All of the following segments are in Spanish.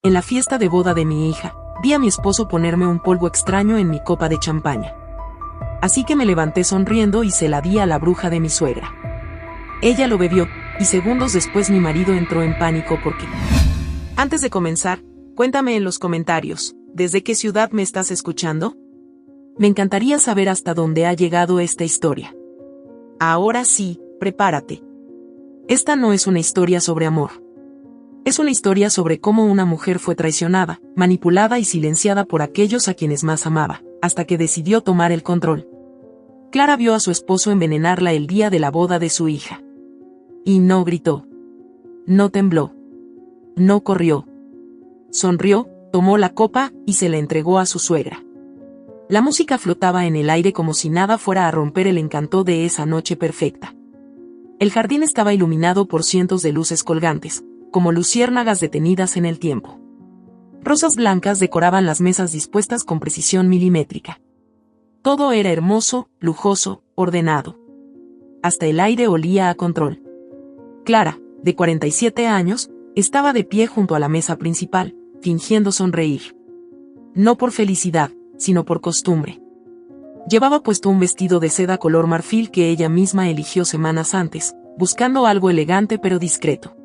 En la fiesta de boda de mi hija, vi a mi esposo ponerme un polvo extraño en mi copa de champaña. Así que me levanté sonriendo y se la di a la bruja de mi suegra. Ella lo bebió, y segundos después mi marido entró en pánico porque... Antes de comenzar, cuéntame en los comentarios, ¿desde qué ciudad me estás escuchando? Me encantaría saber hasta dónde ha llegado esta historia. Ahora sí, prepárate. Esta no es una historia sobre amor. Es una historia sobre cómo una mujer fue traicionada, manipulada y silenciada por aquellos a quienes más amaba, hasta que decidió tomar el control. Clara vio a su esposo envenenarla el día de la boda de su hija. Y no gritó. No tembló. No corrió. Sonrió, tomó la copa y se la entregó a su suegra. La música flotaba en el aire como si nada fuera a romper el encanto de esa noche perfecta. El jardín estaba iluminado por cientos de luces colgantes, como luciérnagas detenidas en el tiempo. Rosas blancas decoraban las mesas dispuestas con precisión milimétrica. Todo era hermoso, lujoso, ordenado. Hasta el aire olía a control. Clara, de 47 años, estaba de pie junto a la mesa principal, fingiendo sonreír. No por felicidad, sino por costumbre. Llevaba puesto un vestido de seda color marfil que ella misma eligió semanas antes, buscando algo elegante pero discreto.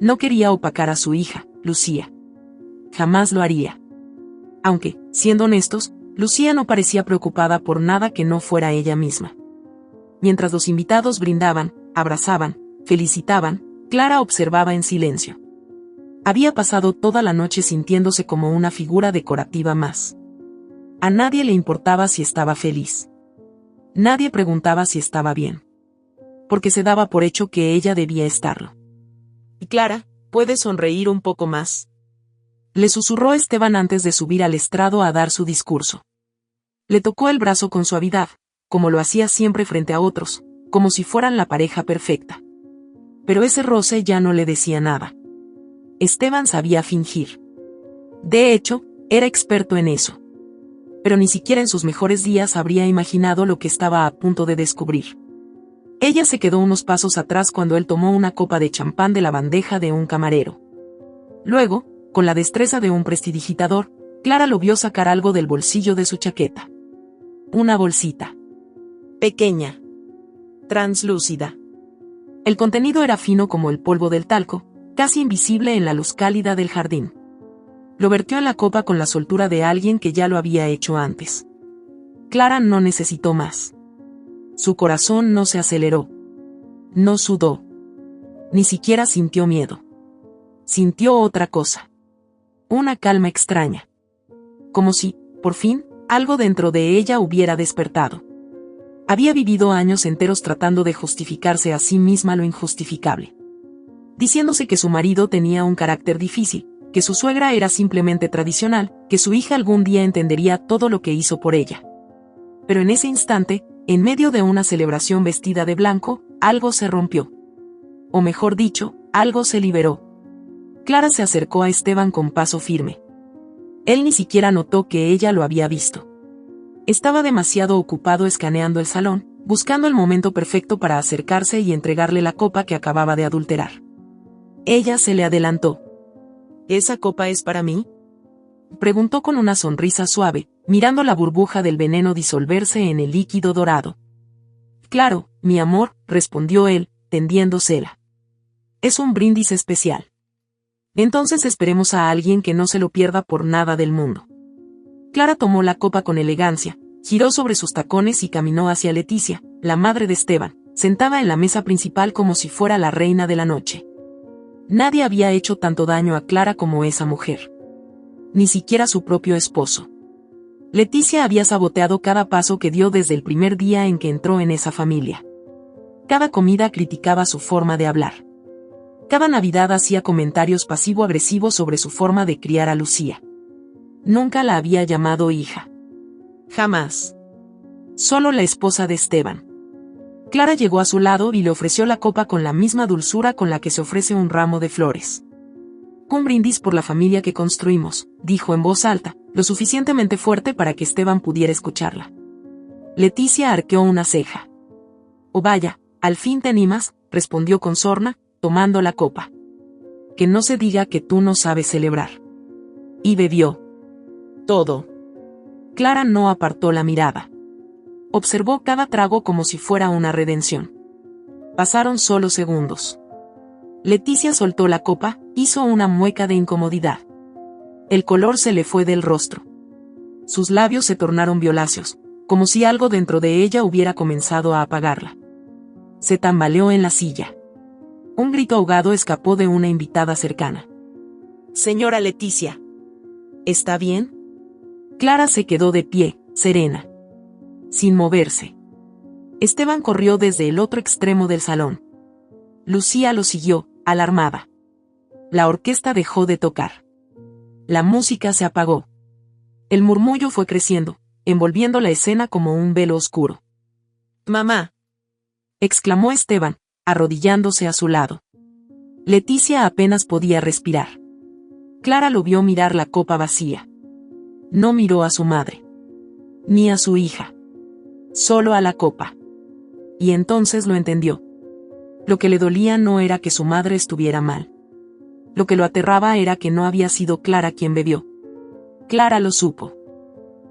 No quería opacar a su hija, Lucía. Jamás lo haría. Aunque, siendo honestos, Lucía no parecía preocupada por nada que no fuera ella misma. Mientras los invitados brindaban, abrazaban, felicitaban, Clara observaba en silencio. Había pasado toda la noche sintiéndose como una figura decorativa más. A nadie le importaba si estaba feliz. Nadie preguntaba si estaba bien. Porque se daba por hecho que ella debía estarlo. Y Clara, ¿puedes sonreír un poco más? Le susurró Esteban antes de subir al estrado a dar su discurso. Le tocó el brazo con suavidad, como lo hacía siempre frente a otros, como si fueran la pareja perfecta. Pero ese roce ya no le decía nada. Esteban sabía fingir. De hecho, era experto en eso. Pero ni siquiera en sus mejores días habría imaginado lo que estaba a punto de descubrir. Ella se quedó unos pasos atrás cuando él tomó una copa de champán de la bandeja de un camarero. Luego, con la destreza de un prestidigitador, Clara lo vio sacar algo del bolsillo de su chaqueta. Una bolsita. Pequeña. Translúcida. El contenido era fino como el polvo del talco, casi invisible en la luz cálida del jardín. Lo vertió en la copa con la soltura de alguien que ya lo había hecho antes. Clara no necesitó más. Su corazón no se aceleró. No sudó. Ni siquiera sintió miedo. Sintió otra cosa. Una calma extraña. Como si, por fin, algo dentro de ella hubiera despertado. Había vivido años enteros tratando de justificarse a sí misma lo injustificable. Diciéndose que su marido tenía un carácter difícil, que su suegra era simplemente tradicional, que su hija algún día entendería todo lo que hizo por ella. Pero en ese instante, en medio de una celebración vestida de blanco, algo se rompió. O mejor dicho, algo se liberó. Clara se acercó a Esteban con paso firme. Él ni siquiera notó que ella lo había visto. Estaba demasiado ocupado escaneando el salón, buscando el momento perfecto para acercarse y entregarle la copa que acababa de adulterar. Ella se le adelantó. ¿Esa copa es para mí?, preguntó con una sonrisa suave, mirando la burbuja del veneno disolverse en el líquido dorado. Claro, mi amor, respondió él, tendiéndosela. Es un brindis especial. Entonces esperemos a alguien que no se lo pierda por nada del mundo. Clara tomó la copa con elegancia, giró sobre sus tacones y caminó hacia Leticia, la madre de Esteban, sentada en la mesa principal como si fuera la reina de la noche. Nadie había hecho tanto daño a Clara como esa mujer. Ni siquiera su propio esposo. Leticia había saboteado cada paso que dio desde el primer día en que entró en esa familia. Cada comida criticaba su forma de hablar. Cada Navidad hacía comentarios pasivo-agresivos sobre su forma de criar a Lucía. Nunca la había llamado hija. Jamás. Solo la esposa de Esteban. Clara llegó a su lado y le ofreció la copa con la misma dulzura con la que se ofrece un ramo de flores. Un brindis por la familia que construimos, dijo en voz alta, lo suficientemente fuerte para que Esteban pudiera escucharla. Leticia arqueó una ceja. Oh vaya, al fin te animas, respondió con sorna, tomando la copa. Que no se diga que tú no sabes celebrar. Y bebió. Todo. Clara no apartó la mirada. Observó cada trago como si fuera una redención. Pasaron solo segundos. Leticia soltó la copa, hizo una mueca de incomodidad. El color se le fue del rostro. Sus labios se tornaron violáceos, como si algo dentro de ella hubiera comenzado a apagarla. Se tambaleó en la silla. Un grito ahogado escapó de una invitada cercana. «Señora Leticia. ¿Está bien?» Clara se quedó de pie, serena, sin moverse. Esteban corrió desde el otro extremo del salón. Lucía lo siguió, alarmada. La orquesta dejó de tocar. La música se apagó. El murmullo fue creciendo, envolviendo la escena como un velo oscuro. «¡Mamá!», exclamó Esteban, arrodillándose a su lado. Leticia apenas podía respirar. Clara lo vio mirar la copa vacía. No miró a su madre, ni a su hija, solo a la copa. Y entonces lo entendió. Lo que le dolía no era que su madre estuviera mal. Lo que lo aterraba era que no había sido Clara quien bebió. Clara lo supo.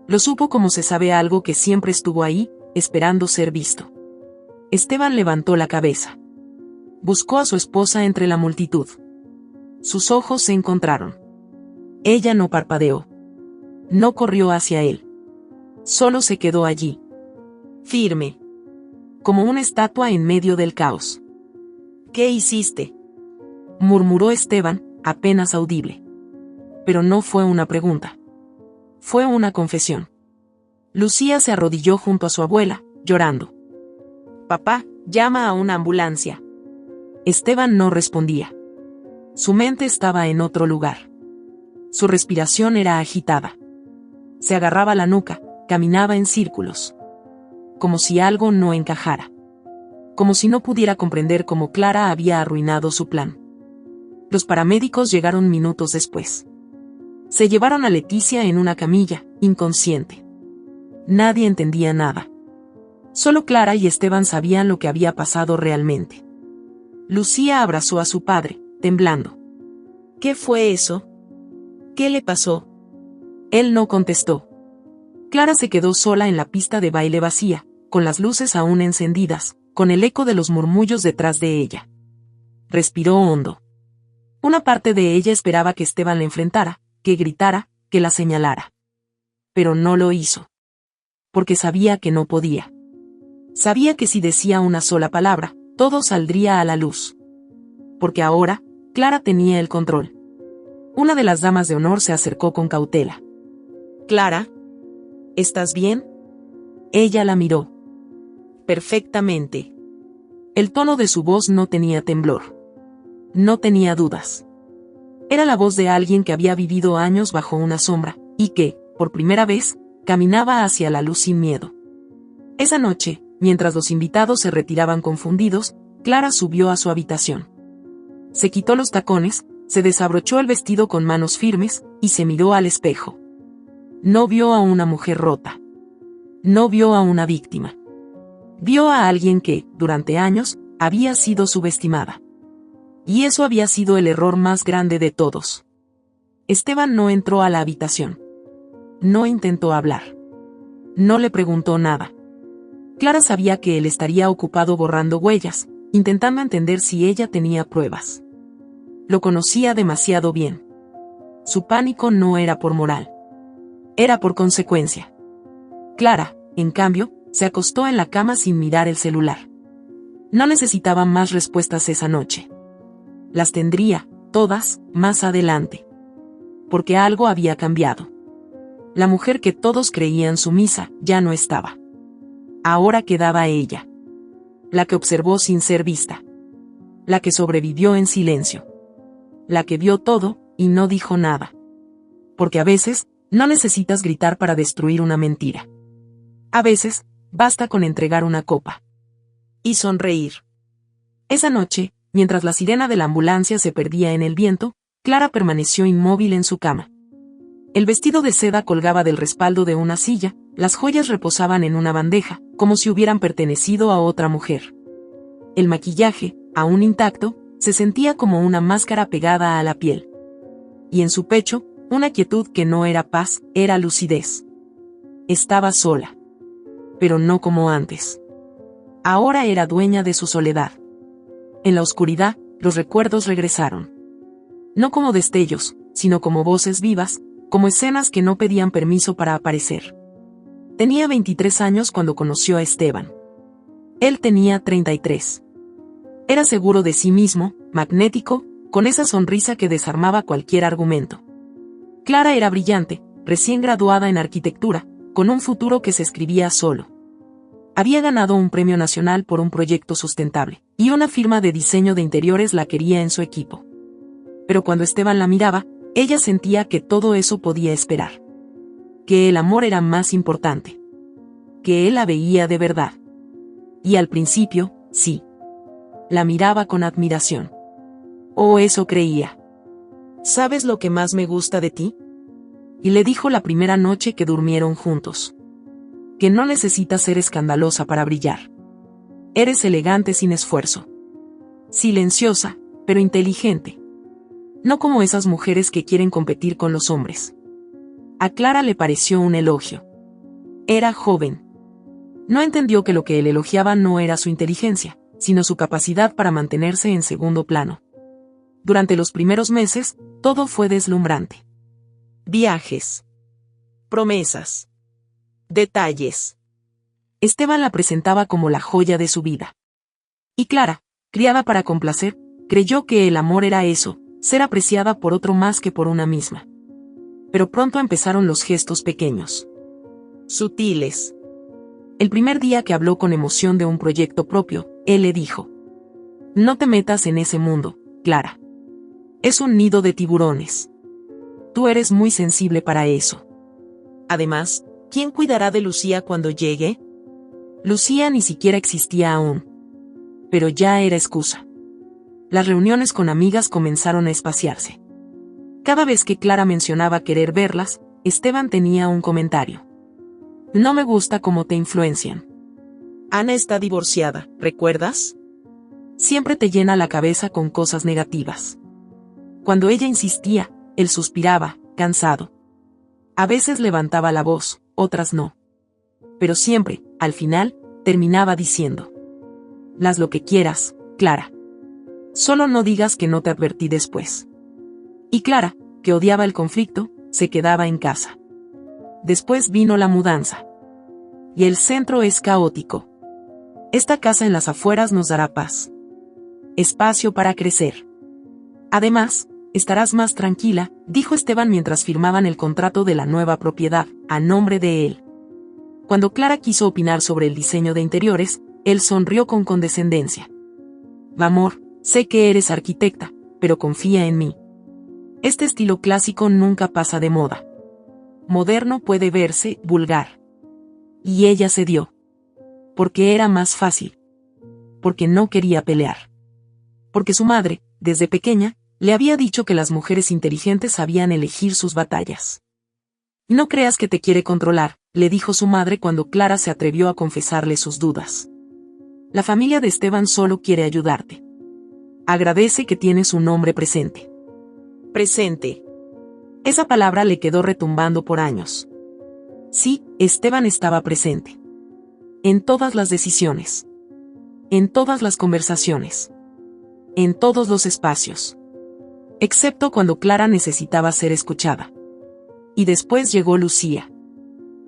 Lo supo como se sabe algo que siempre estuvo ahí, esperando ser visto. Esteban levantó la cabeza. Buscó a su esposa entre la multitud. Sus ojos se encontraron. Ella no parpadeó. No corrió hacia él. Solo se quedó allí. Firme. Como una estatua en medio del caos. «¿Qué hiciste?», murmuró Esteban, apenas audible. Pero no fue una pregunta. Fue una confesión. Lucía se arrodilló junto a su abuela, llorando. «Papá, llama a una ambulancia». Esteban no respondía. Su mente estaba en otro lugar. Su respiración era agitada. Se agarraba la nuca, caminaba en círculos. Como si algo no encajara. Como si no pudiera comprender cómo Clara había arruinado su plan. Los paramédicos llegaron minutos después. Se llevaron a Leticia en una camilla, inconsciente. Nadie entendía nada. Solo Clara y Esteban sabían lo que había pasado realmente. Lucía abrazó a su padre, temblando. «¿Qué fue eso? ¿Qué le pasó?». Él no contestó. Clara se quedó sola en la pista de baile vacía, con las luces aún encendidas, con el eco de los murmullos detrás de ella. Respiró hondo. Una parte de ella esperaba que Esteban la enfrentara, que gritara, que la señalara. Pero no lo hizo. Porque sabía que no podía. Sabía que si decía una sola palabra, todo saldría a la luz. Porque ahora, Clara tenía el control. Una de las damas de honor se acercó con cautela. «Clara, ¿estás bien?». Ella la miró. «Perfectamente». El tono de su voz no tenía temblor. No tenía dudas. Era la voz de alguien que había vivido años bajo una sombra, y que, por primera vez, caminaba hacia la luz sin miedo. Esa noche, mientras los invitados se retiraban confundidos, Clara subió a su habitación. Se quitó los tacones, se desabrochó el vestido con manos firmes, y se miró al espejo. No vio a una mujer rota. No vio a una víctima. Vio a alguien que, durante años, había sido subestimada. Y eso había sido el error más grande de todos. Esteban no entró a la habitación. No intentó hablar. No le preguntó nada. Clara sabía que él estaría ocupado borrando huellas, intentando entender si ella tenía pruebas. Lo conocía demasiado bien. Su pánico no era por moral. Era por consecuencia. Clara, en cambio, se acostó en la cama sin mirar el celular. No necesitaba más respuestas esa noche. Las tendría, todas, más adelante. Porque algo había cambiado. La mujer que todos creían sumisa, ya no estaba. Ahora quedaba ella. La que observó sin ser vista. La que sobrevivió en silencio. La que vio todo, y no dijo nada. Porque a veces, no necesitas gritar para destruir una mentira. A veces, basta con entregar una copa. Y sonreír. Esa noche, mientras la sirena de la ambulancia se perdía en el viento, Clara permaneció inmóvil en su cama. El vestido de seda colgaba del respaldo de una silla, las joyas reposaban en una bandeja, como si hubieran pertenecido a otra mujer. El maquillaje, aún intacto, se sentía como una máscara pegada a la piel. Y en su pecho, Una quietud que no era paz, era lucidez. Estaba sola. Pero no como antes. Ahora era dueña de su soledad. En la oscuridad, los recuerdos regresaron. No como destellos, sino como voces vivas, como escenas que no pedían permiso para aparecer. Tenía 23 años cuando conoció a Esteban. Él tenía 33. Era seguro de sí mismo, magnético, con esa sonrisa que desarmaba cualquier argumento. Clara era brillante, recién graduada en arquitectura, con un futuro que se escribía solo. Había ganado un premio nacional por un proyecto sustentable, y una firma de diseño de interiores la quería en su equipo. Pero cuando Esteban la miraba, ella sentía que todo eso podía esperar. Que el amor era más importante. Que él la veía de verdad. Y al principio, sí. La miraba con admiración. O eso creía. ¿Sabes lo que más me gusta de ti? Y le dijo la primera noche que durmieron juntos. Que no necesitas ser escandalosa para brillar. Eres elegante sin esfuerzo. Silenciosa, pero inteligente. No como esas mujeres que quieren competir con los hombres. A Clara le pareció un elogio. Era joven. No entendió que lo que él elogiaba no era su inteligencia, sino su capacidad para mantenerse en segundo plano. Durante los primeros meses, todo fue deslumbrante. Viajes. Promesas. Detalles. Esteban la presentaba como la joya de su vida. Y Clara, criada para complacer, creyó que el amor era eso, ser apreciada por otro más que por una misma. Pero pronto empezaron los gestos pequeños. Sutiles. El primer día que habló con emoción de un proyecto propio, él le dijo: no te metas en ese mundo, Clara. Es un nido de tiburones. Tú eres muy sensible para eso. Además, ¿quién cuidará de Lucía cuando llegue? Lucía ni siquiera existía aún. Pero ya era excusa. Las reuniones con amigas comenzaron a espaciarse. Cada vez que Clara mencionaba querer verlas, Esteban tenía un comentario. No me gusta cómo te influencian. Ana está divorciada, ¿recuerdas? Siempre te llena la cabeza con cosas negativas. Cuando ella insistía, él suspiraba, cansado. A veces levantaba la voz, otras no. Pero siempre, al final, terminaba diciendo: haz lo que quieras, Clara. Solo no digas que no te advertí después. Y Clara, que odiaba el conflicto, se quedaba en casa. Después vino la mudanza. Y el centro es caótico. Esta casa en las afueras nos dará paz. Espacio para crecer. Además, estarás más tranquila, dijo Esteban mientras firmaban el contrato de la nueva propiedad, a nombre de él. Cuando Clara quiso opinar sobre el diseño de interiores, él sonrió con condescendencia. Amor, sé que eres arquitecta, pero confía en mí. Este estilo clásico nunca pasa de moda. Moderno puede verse vulgar. Y ella cedió. Porque era más fácil. Porque no quería pelear. Porque su madre, desde pequeña, le había dicho que las mujeres inteligentes sabían elegir sus batallas. No creas que te quiere controlar, le dijo su madre cuando Clara se atrevió a confesarle sus dudas. La familia de Esteban solo quiere ayudarte. Agradece que tienes un hombre presente. Presente. Esa palabra le quedó retumbando por años. Sí, Esteban estaba presente. En todas las decisiones. En todas las conversaciones. En todos los espacios. Excepto cuando Clara necesitaba ser escuchada. Y después llegó Lucía.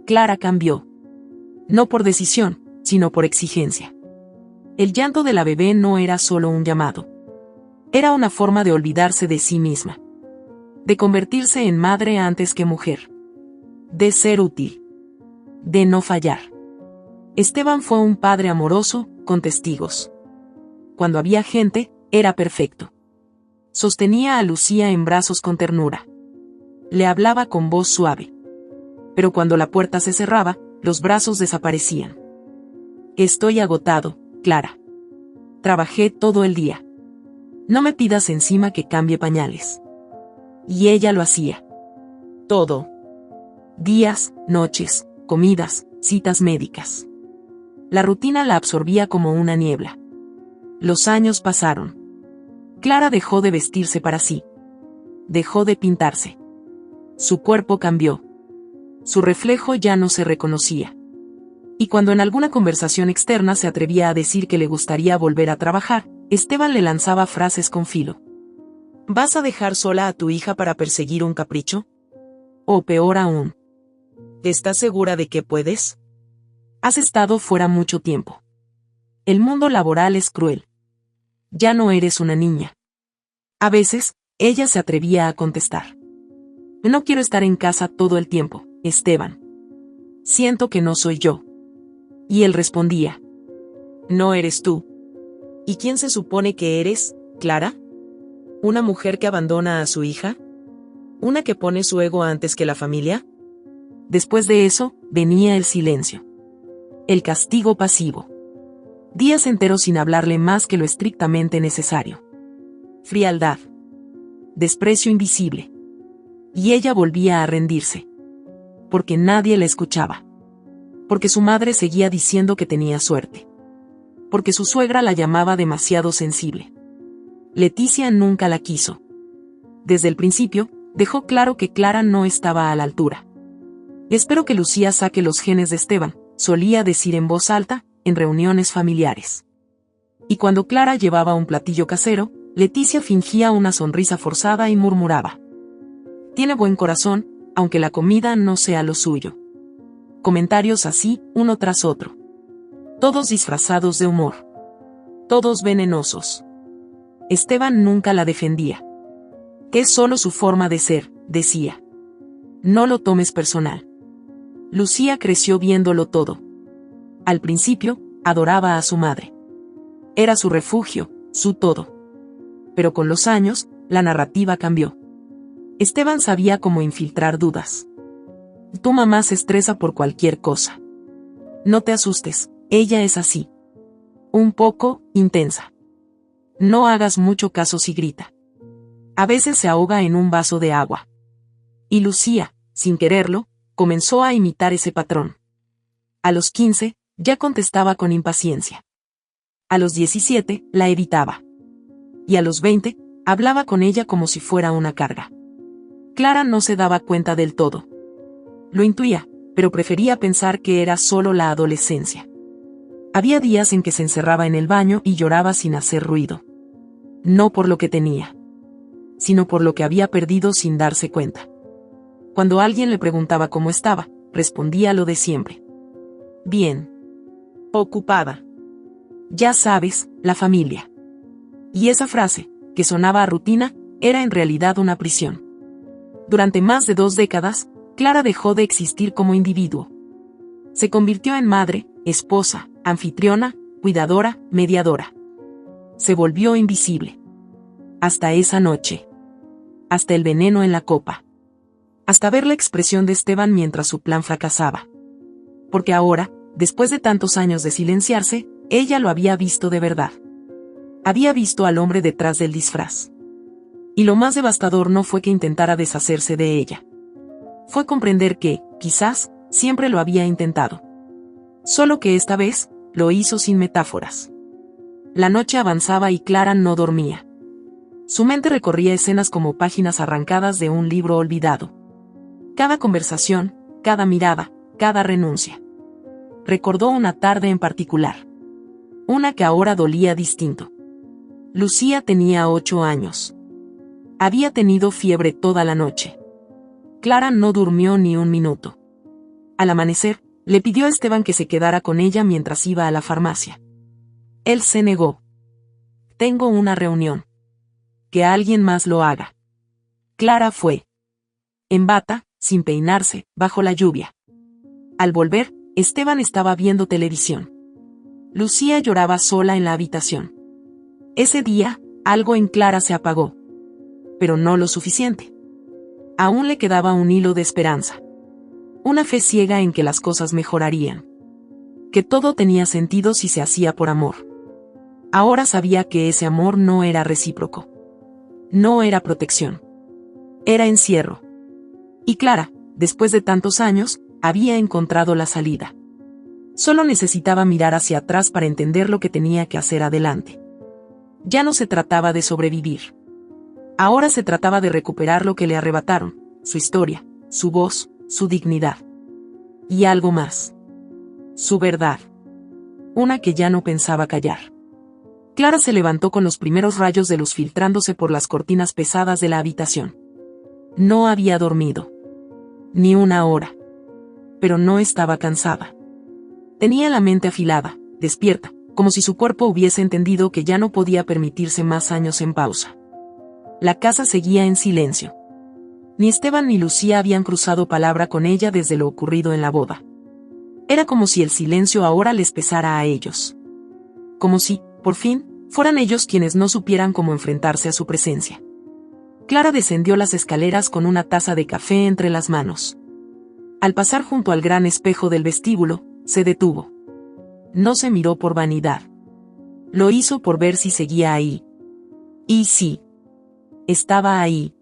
Clara cambió. No por decisión, sino por exigencia. El llanto de la bebé no era solo un llamado. Era una forma de olvidarse de sí misma. De convertirse en madre antes que mujer. De ser útil. De no fallar. Esteban fue un padre amoroso, con testigos. Cuando había gente, era perfecto. Sostenía a Lucía en brazos con ternura. Le hablaba con voz suave. Pero cuando la puerta se cerraba, los brazos desaparecían. Estoy agotado, Clara. Trabajé todo el día. No me pidas encima que cambie pañales. Y ella lo hacía. Todo. Días, noches, comidas, citas médicas. La rutina la absorbía como una niebla. Los años pasaron. Clara dejó de vestirse para sí. Dejó de pintarse. Su cuerpo cambió. Su reflejo ya no se reconocía. Y cuando en alguna conversación externa se atrevía a decir que le gustaría volver a trabajar, Esteban le lanzaba frases con filo. ¿Vas a dejar sola a tu hija para perseguir un capricho? O peor aún, ¿estás segura de que puedes? Has estado fuera mucho tiempo. El mundo laboral es cruel. Ya no eres una niña. A veces, ella se atrevía a contestar. No quiero estar en casa todo el tiempo, Esteban. Siento que no soy yo. Y él respondía. No eres tú. ¿Y quién se supone que eres, Clara? ¿Una mujer que abandona a su hija? ¿Una que pone su ego antes que la familia? Después de eso, venía el silencio. El castigo pasivo. Días enteros sin hablarle más que lo estrictamente necesario. Frialdad. Desprecio invisible. Y ella volvía a rendirse. Porque nadie la escuchaba. Porque su madre seguía diciendo que tenía suerte. Porque su suegra la llamaba demasiado sensible. Leticia nunca la quiso. Desde el principio, dejó claro que Clara no estaba a la altura. Espero que Lucía saque los genes de Esteban, solía decir en voz alta, en reuniones familiares. Y cuando Clara llevaba un platillo casero, Leticia fingía una sonrisa forzada y murmuraba. Tiene buen corazón, aunque la comida no sea lo suyo. Comentarios así, uno tras otro. Todos disfrazados de humor. Todos venenosos. Esteban nunca la defendía. Es solo su forma de ser, decía. No lo tomes personal. Lucía creció viéndolo todo. Al principio, adoraba a su madre. Era su refugio, su todo. Pero con los años, la narrativa cambió. Esteban sabía cómo infiltrar dudas. Tu mamá se estresa por cualquier cosa. No te asustes, ella es así. Un poco intensa. No hagas mucho caso si grita. A veces se ahoga en un vaso de agua. Y Lucía, sin quererlo, comenzó a imitar ese patrón. A los 15, ya contestaba con impaciencia. A los 17, la evitaba. Y a los 20, hablaba con ella como si fuera una carga. Clara no se daba cuenta del todo. Lo intuía, pero prefería pensar que era solo la adolescencia. Había días en que se encerraba en el baño y lloraba sin hacer ruido. No por lo que tenía, sino por lo que había perdido sin darse cuenta. Cuando alguien le preguntaba cómo estaba, respondía lo de siempre. Bien. Ocupada. Ya sabes, la familia. Y esa frase, que sonaba a rutina, era en realidad una prisión. Durante más de 2 décadas, Clara dejó de existir como individuo. Se convirtió en madre, esposa, anfitriona, cuidadora, mediadora. Se volvió invisible. Hasta esa noche. Hasta el veneno en la copa. Hasta ver la expresión de Esteban mientras su plan fracasaba. Porque ahora, después de tantos años de silenciarse, ella lo había visto de verdad. Había visto al hombre detrás del disfraz. Y lo más devastador no fue que intentara deshacerse de ella. Fue comprender que, quizás, siempre lo había intentado. Solo que esta vez, lo hizo sin metáforas. La noche avanzaba y Clara no dormía. Su mente recorría escenas como páginas arrancadas de un libro olvidado. Cada conversación, cada mirada, cada renuncia. Recordó una tarde en particular. Una que ahora dolía distinto. Lucía tenía 8 años. Había tenido fiebre toda la noche. Clara no durmió ni un minuto. Al amanecer, le pidió a Esteban que se quedara con ella mientras iba a la farmacia. Él se negó. Tengo una reunión. Que alguien más lo haga. Clara fue. En bata, sin peinarse, bajo la lluvia. Al volver, Esteban estaba viendo televisión. Lucía lloraba sola en la habitación. Ese día, algo en Clara se apagó. Pero no lo suficiente. Aún le quedaba un hilo de esperanza. Una fe ciega en que las cosas mejorarían. Que todo tenía sentido si se hacía por amor. Ahora sabía que ese amor no era recíproco. No era protección. Era encierro. Y Clara, después de tantos años, había encontrado la salida. Solo necesitaba mirar hacia atrás para entender lo que tenía que hacer adelante. Ya no se trataba de sobrevivir. Ahora se trataba de recuperar lo que le arrebataron, su historia, su voz, su dignidad. Y algo más. Su verdad. Una que ya no pensaba callar. Clara se levantó con los primeros rayos de luz filtrándose por las cortinas pesadas de la habitación. No había dormido. Ni una hora. Pero no estaba cansada. Tenía la mente afilada, despierta, como si su cuerpo hubiese entendido que ya no podía permitirse más años en pausa. La casa seguía en silencio. Ni Esteban ni Lucía habían cruzado palabra con ella desde lo ocurrido en la boda. Era como si el silencio ahora les pesara a ellos. Como si, por fin, fueran ellos quienes no supieran cómo enfrentarse a su presencia. Clara descendió las escaleras con una taza de café entre las manos. Al pasar junto al gran espejo del vestíbulo, se detuvo. No se miró por vanidad. Lo hizo por ver si seguía ahí. Y sí. Estaba ahí.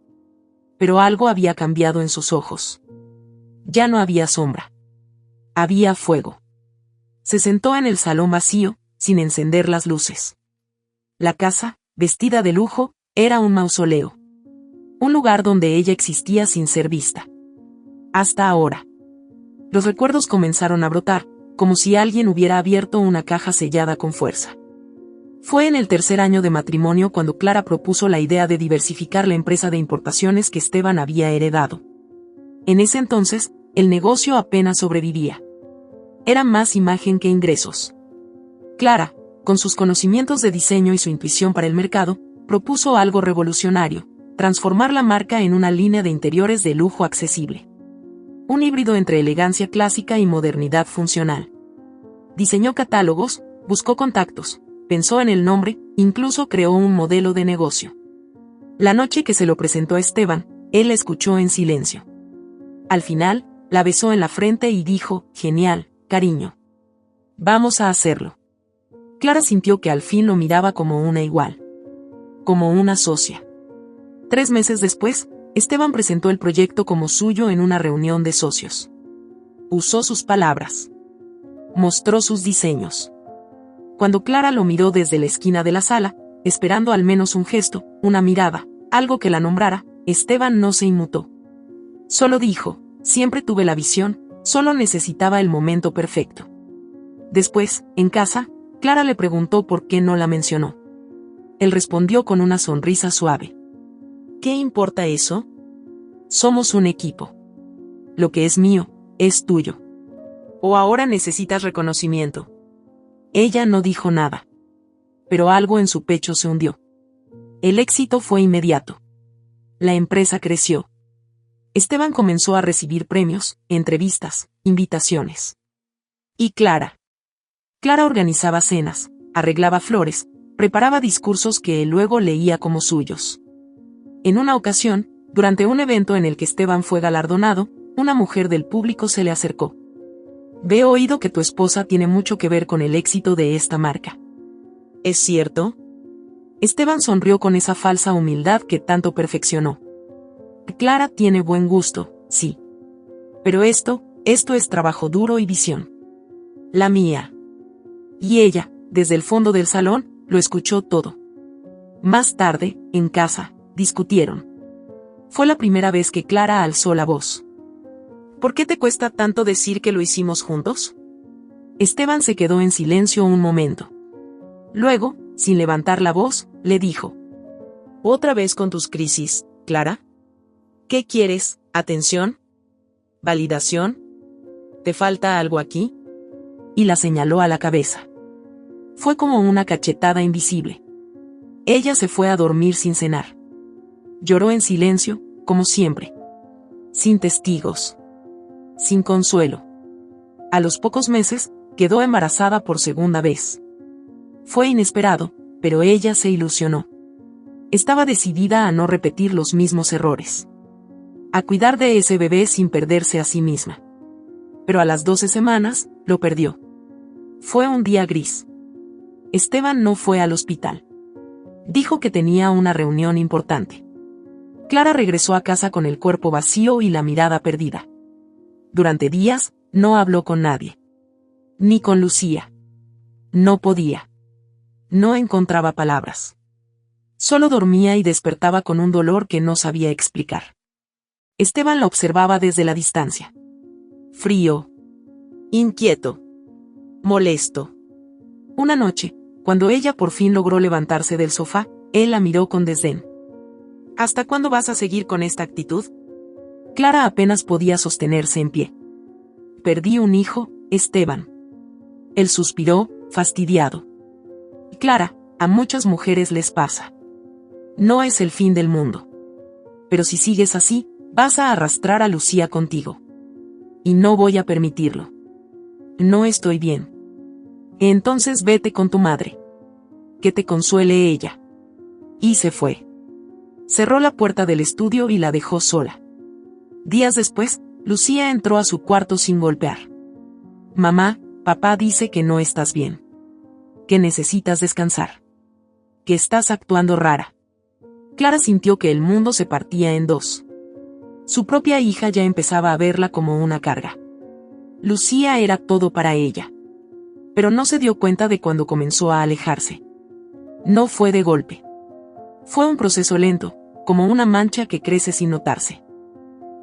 Pero algo había cambiado en sus ojos. Ya no había sombra. Había fuego. Se sentó en el salón vacío, sin encender las luces. La casa, vestida de lujo, era un mausoleo. Un lugar donde ella existía sin ser vista. Hasta ahora. Los recuerdos comenzaron a brotar, como si alguien hubiera abierto una caja sellada con fuerza. Fue en el tercer año de matrimonio cuando Clara propuso la idea de diversificar la empresa de importaciones que Esteban había heredado. En ese entonces, el negocio apenas sobrevivía. Era más imagen que ingresos. Clara, con sus conocimientos de diseño y su intuición para el mercado, propuso algo revolucionario: transformar la marca en una línea de interiores de lujo accesible. Un híbrido entre elegancia clásica y modernidad funcional. Diseñó catálogos, buscó contactos, pensó en el nombre, incluso creó un modelo de negocio. La noche que se lo presentó a Esteban, él la escuchó en silencio. Al final, la besó en la frente y dijo: «Genial, cariño. Vamos a hacerlo». Clara sintió que al fin lo miraba como una igual. Como una socia. 3 meses después, Esteban presentó el proyecto como suyo en una reunión de socios. Usó sus palabras. Mostró sus diseños. Cuando Clara lo miró desde la esquina de la sala, esperando al menos un gesto, una mirada, algo que la nombrara, Esteban no se inmutó. Solo dijo: «Siempre tuve la visión, solo necesitaba el momento perfecto». Después, en casa, Clara le preguntó por qué no la mencionó. Él respondió con una sonrisa suave: «¿Qué importa eso? Somos un equipo. Lo que es mío, es tuyo. ¿O ahora necesitas reconocimiento?». Ella no dijo nada. Pero algo en su pecho se hundió. El éxito fue inmediato. La empresa creció. Esteban comenzó a recibir premios, entrevistas, invitaciones. Y Clara organizaba cenas, arreglaba flores, preparaba discursos que él luego leía como suyos. En una ocasión, durante un evento en el que Esteban fue galardonado, una mujer del público se le acercó. «He oído que tu esposa tiene mucho que ver con el éxito de esta marca. ¿Es cierto?». Esteban sonrió con esa falsa humildad que tanto perfeccionó. «Clara tiene buen gusto, sí. Pero esto es trabajo duro y visión. La mía». Y ella, desde el fondo del salón, lo escuchó todo. Más tarde, en casa, discutieron. Fue la primera vez que Clara alzó la voz. «¿Por qué te cuesta tanto decir que lo hicimos juntos?». Esteban se quedó en silencio un momento. Luego, sin levantar la voz, le dijo: «¿Otra vez con tus crisis, Clara? ¿Qué quieres? ¿Atención? ¿Validación? ¿Te falta algo aquí?». Y la señaló a la cabeza. Fue como una cachetada invisible. Ella se fue a dormir sin cenar. Lloró en silencio, como siempre. Sin testigos. Sin consuelo. A los pocos meses, quedó embarazada por segunda vez. Fue inesperado, pero ella se ilusionó. Estaba decidida a no repetir los mismos errores. A cuidar de ese bebé sin perderse a sí misma. Pero a las 12 semanas, lo perdió. Fue un día gris. Esteban no fue al hospital. Dijo que tenía una reunión importante. Clara regresó a casa con el cuerpo vacío y la mirada perdida. Durante días, no habló con nadie. Ni con Lucía. No podía. No encontraba palabras. Solo dormía y despertaba con un dolor que no sabía explicar. Esteban la observaba desde la distancia. Frío. Inquieto. Molesto. Una noche, cuando ella por fin logró levantarse del sofá, él la miró con desdén. ¿Hasta cuándo vas a seguir con esta actitud? Clara apenas podía sostenerse en pie. Perdí un hijo, Esteban. Él suspiró, fastidiado. Clara, a muchas mujeres les pasa. No es el fin del mundo. Pero si sigues así, vas a arrastrar a Lucía contigo. Y no voy a permitirlo. No estoy bien. Entonces vete con tu madre. Que te consuele ella. Y se fue. Cerró la puerta del estudio y la dejó sola. Días después, Lucía entró a su cuarto sin golpear. Mamá, papá dice que no estás bien. Que necesitas descansar. Que estás actuando rara. Clara sintió que el mundo se partía en dos. Su propia hija ya empezaba a verla como una carga. Lucía era todo para ella. Pero no se dio cuenta de cuando comenzó a alejarse. No fue de golpe. Fue un proceso lento, como una mancha que crece sin notarse.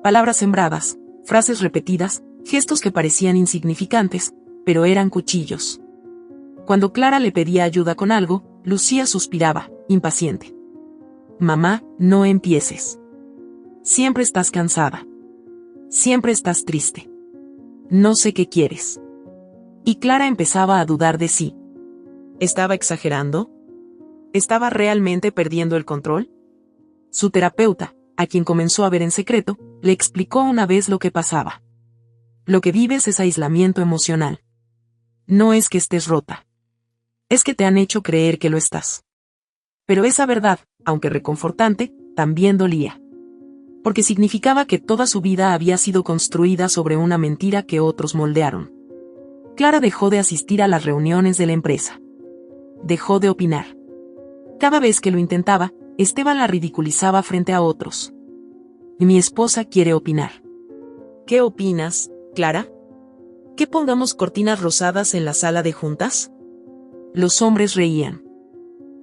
Palabras sembradas, frases repetidas, gestos que parecían insignificantes, pero eran cuchillos. Cuando Clara le pedía ayuda con algo, Lucía suspiraba, impaciente. Mamá, no empieces. Siempre estás cansada. Siempre estás triste. No sé qué quieres. Y Clara empezaba a dudar de sí. ¿Estaba exagerando? ¿Estaba realmente perdiendo el control? Su terapeuta, a quien comenzó a ver en secreto, le explicó una vez lo que pasaba. Lo que vives es aislamiento emocional. No es que estés rota. Es que te han hecho creer que lo estás. Pero esa verdad, aunque reconfortante, también dolía. Porque significaba que toda su vida había sido construida sobre una mentira que otros moldearon. Clara dejó de asistir a las reuniones de la empresa. Dejó de opinar. Cada vez que lo intentaba, Esteban la ridiculizaba frente a otros. Mi esposa quiere opinar. ¿Qué opinas, Clara? ¿Que pongamos cortinas rosadas en la sala de juntas? Los hombres reían.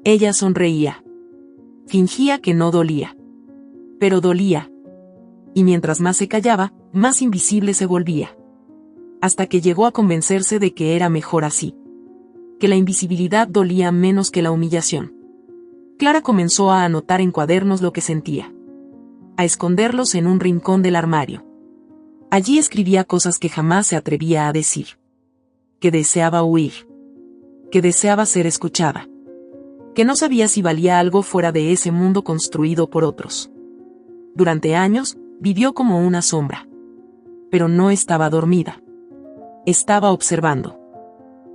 Ella sonreía. Fingía que no dolía. Pero dolía. Y mientras más se callaba, más invisible se volvía. Hasta que llegó a convencerse de que era mejor así. Que la invisibilidad dolía menos que la humillación. Clara comenzó a anotar en cuadernos lo que sentía. A esconderlos en un rincón del armario. Allí escribía cosas que jamás se atrevía a decir. Que deseaba huir. Que deseaba ser escuchada. Que no sabía si valía algo fuera de ese mundo construido por otros. Durante años, vivió como una sombra. Pero no estaba dormida. Estaba observando.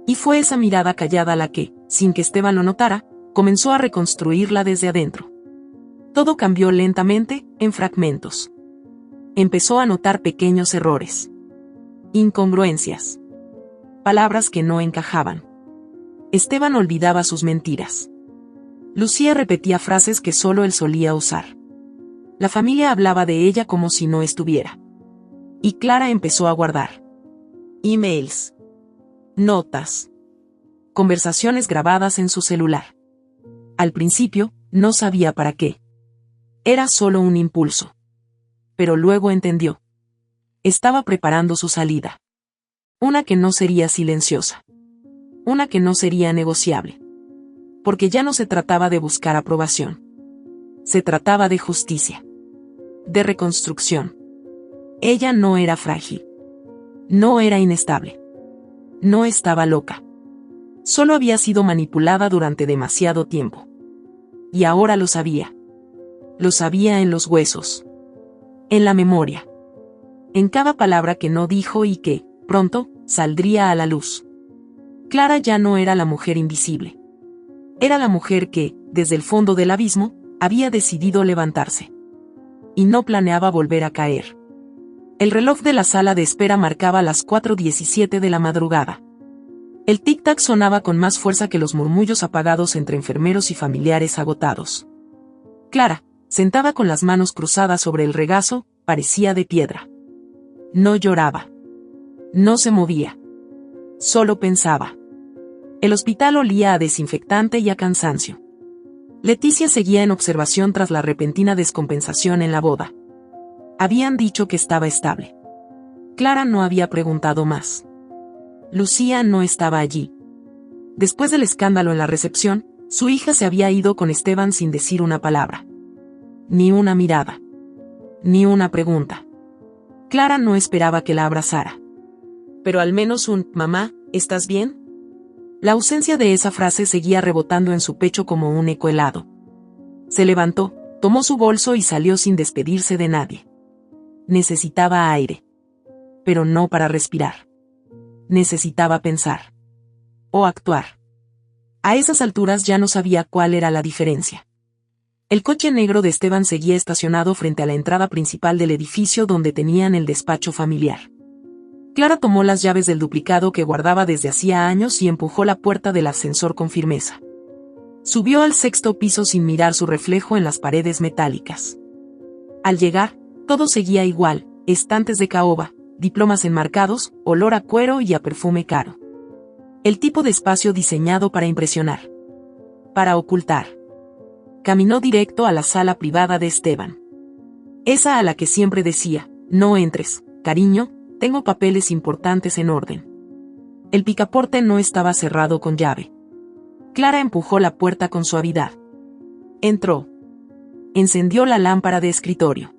Y fue esa mirada callada la que, sin que Esteban lo notara, comenzó a reconstruirla desde adentro. Todo cambió lentamente, en fragmentos. Empezó a notar pequeños errores. Incongruencias. Palabras que no encajaban. Esteban olvidaba sus mentiras. Lucía repetía frases que solo él solía usar. La familia hablaba de ella como si no estuviera. Y Clara empezó a guardar. Emails. Notas. Conversaciones grabadas en su celular. Al principio, no sabía para qué. Era solo un impulso. Pero luego entendió. Estaba preparando su salida. Una que no sería silenciosa. Una que no sería negociable. Porque ya no se trataba de buscar aprobación. Se trataba de justicia. De reconstrucción. Ella no era frágil. No era inestable. No estaba loca. Solo había sido manipulada durante demasiado tiempo. Y ahora lo sabía. Lo sabía en los huesos. En la memoria. En cada palabra que no dijo y que, pronto, saldría a la luz. Clara ya no era la mujer invisible. Era la mujer que, desde el fondo del abismo, había decidido levantarse. Y no planeaba volver a caer. El reloj de la sala de espera marcaba las 4:17 de la madrugada. El tic-tac sonaba con más fuerza que los murmullos apagados entre enfermeros y familiares agotados. Clara, sentada con las manos cruzadas sobre el regazo, parecía de piedra. No lloraba. No se movía. Solo pensaba. El hospital olía a desinfectante y a cansancio. Leticia seguía en observación tras la repentina descompensación en la boda. Habían dicho que estaba estable. Clara no había preguntado más. Lucía no estaba allí. Después del escándalo en la recepción, su hija se había ido con Esteban sin decir una palabra. Ni una mirada. Ni una pregunta. Clara no esperaba que la abrazara. Pero al menos un «Mamá, ¿estás bien?». La ausencia de esa frase seguía rebotando en su pecho como un eco helado. Se levantó, tomó su bolso y salió sin despedirse de nadie. Necesitaba aire. Pero no para respirar. Necesitaba pensar. O actuar. A esas alturas ya no sabía cuál era la diferencia. El coche negro de Esteban seguía estacionado frente a la entrada principal del edificio donde tenían el despacho familiar. Clara tomó las llaves del duplicado que guardaba desde hacía años y empujó la puerta del ascensor con firmeza. Subió al 6º piso sin mirar su reflejo en las paredes metálicas. Al llegar, todo seguía igual, estantes de caoba, diplomas enmarcados, olor a cuero y a perfume caro. El tipo de espacio diseñado para impresionar. Para ocultar. Caminó directo a la sala privada de Esteban. Esa a la que siempre decía, «No entres, cariño, tengo papeles importantes en orden». El picaporte no estaba cerrado con llave. Clara empujó la puerta con suavidad. Entró. Encendió la lámpara de escritorio.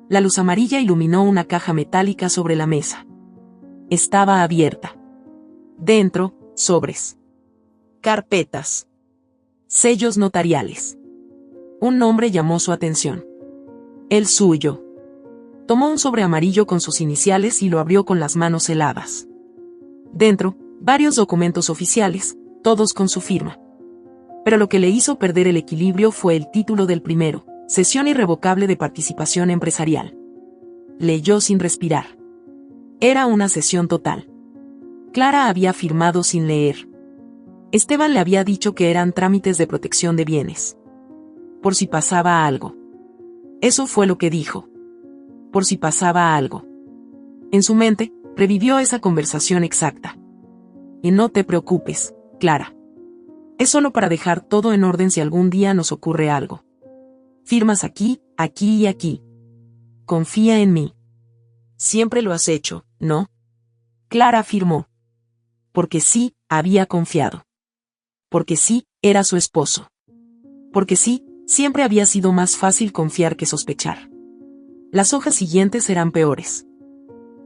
La luz amarilla iluminó una caja metálica sobre la mesa. Estaba abierta. Dentro, sobres. Carpetas. Sellos notariales. Un nombre llamó su atención. El suyo. Tomó un sobre amarillo con sus iniciales y lo abrió con las manos heladas. Dentro, varios documentos oficiales, todos con su firma. Pero lo que le hizo perder el equilibrio fue el título del primero, Cesión irrevocable de participación empresarial. Leyó sin respirar. Era una cesión total. Clara había firmado sin leer. Esteban le había dicho que eran trámites de protección de bienes. Por si pasaba algo. Eso fue lo que dijo. Por si pasaba algo. En su mente, revivió esa conversación exacta. Y no te preocupes, Clara. Es solo para dejar todo en orden si algún día nos ocurre algo. Firmas aquí, aquí y aquí. Confía en mí. Siempre lo has hecho, ¿no? Clara afirmó. Porque sí, había confiado. Porque sí, era su esposo. Porque sí, siempre había sido más fácil confiar que sospechar. Las hojas siguientes eran peores.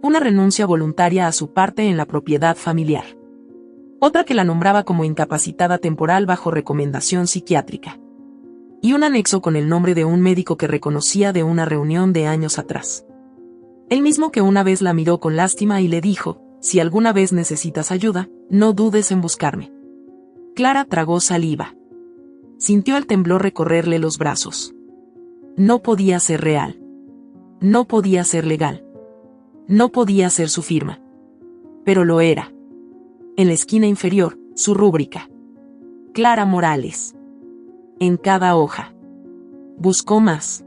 Una renuncia voluntaria a su parte en la propiedad familiar. Otra que la nombraba como incapacitada temporal bajo recomendación psiquiátrica. Y un anexo con el nombre de un médico que reconocía de una reunión de años atrás. El mismo que una vez la miró con lástima y le dijo, si alguna vez necesitas ayuda, no dudes en buscarme. Clara tragó saliva. Sintió el temblor recorrerle los brazos. No podía ser real. No podía ser legal. No podía ser su firma. Pero lo era. En la esquina inferior, su rúbrica. Clara Morales. En cada hoja. Buscó más.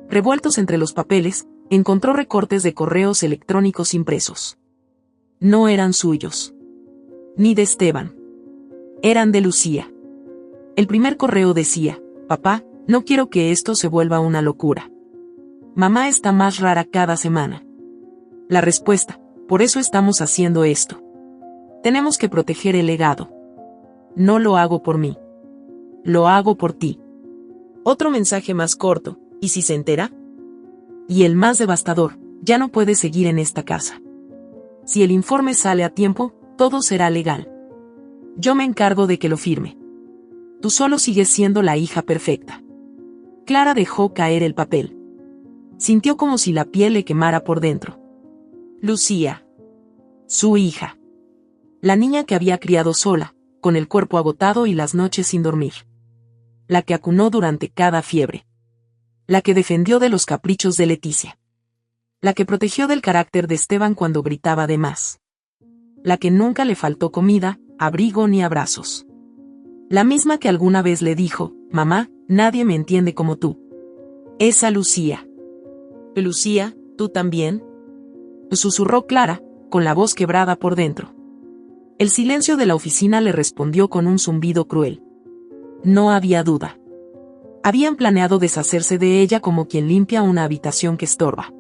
Revueltos entre los papeles, encontró recortes de correos electrónicos impresos. No eran suyos. Ni de Esteban. Eran de Lucía. El primer correo decía, «Papá, no quiero que esto se vuelva una locura. Mamá está más rara cada semana». La respuesta, «Por eso estamos haciendo esto. Tenemos que proteger el legado. No lo hago por mí. Lo hago por ti». Otro mensaje más corto, ¿y si se entera? Y el más devastador, «Ya no puedes seguir en esta casa. Si el informe sale a tiempo, todo será legal. Yo me encargo de que lo firme. Tú solo sigues siendo la hija perfecta». Clara dejó caer el papel. Sintió como si la piel le quemara por dentro. Lucía. Su hija. La niña que había criado sola, con el cuerpo agotado y las noches sin dormir. La que acunó durante cada fiebre. La que defendió de los caprichos de Leticia. La que protegió del carácter de Esteban cuando gritaba de más. La que nunca le faltó comida, abrigo ni abrazos. La misma que alguna vez le dijo, «Mamá, nadie me entiende como tú». Esa Lucía. «Lucía, ¿tú también?», susurró Clara, con la voz quebrada por dentro. El silencio de la oficina le respondió con un zumbido cruel. No había duda. Habían planeado deshacerse de ella como quien limpia una habitación que estorba.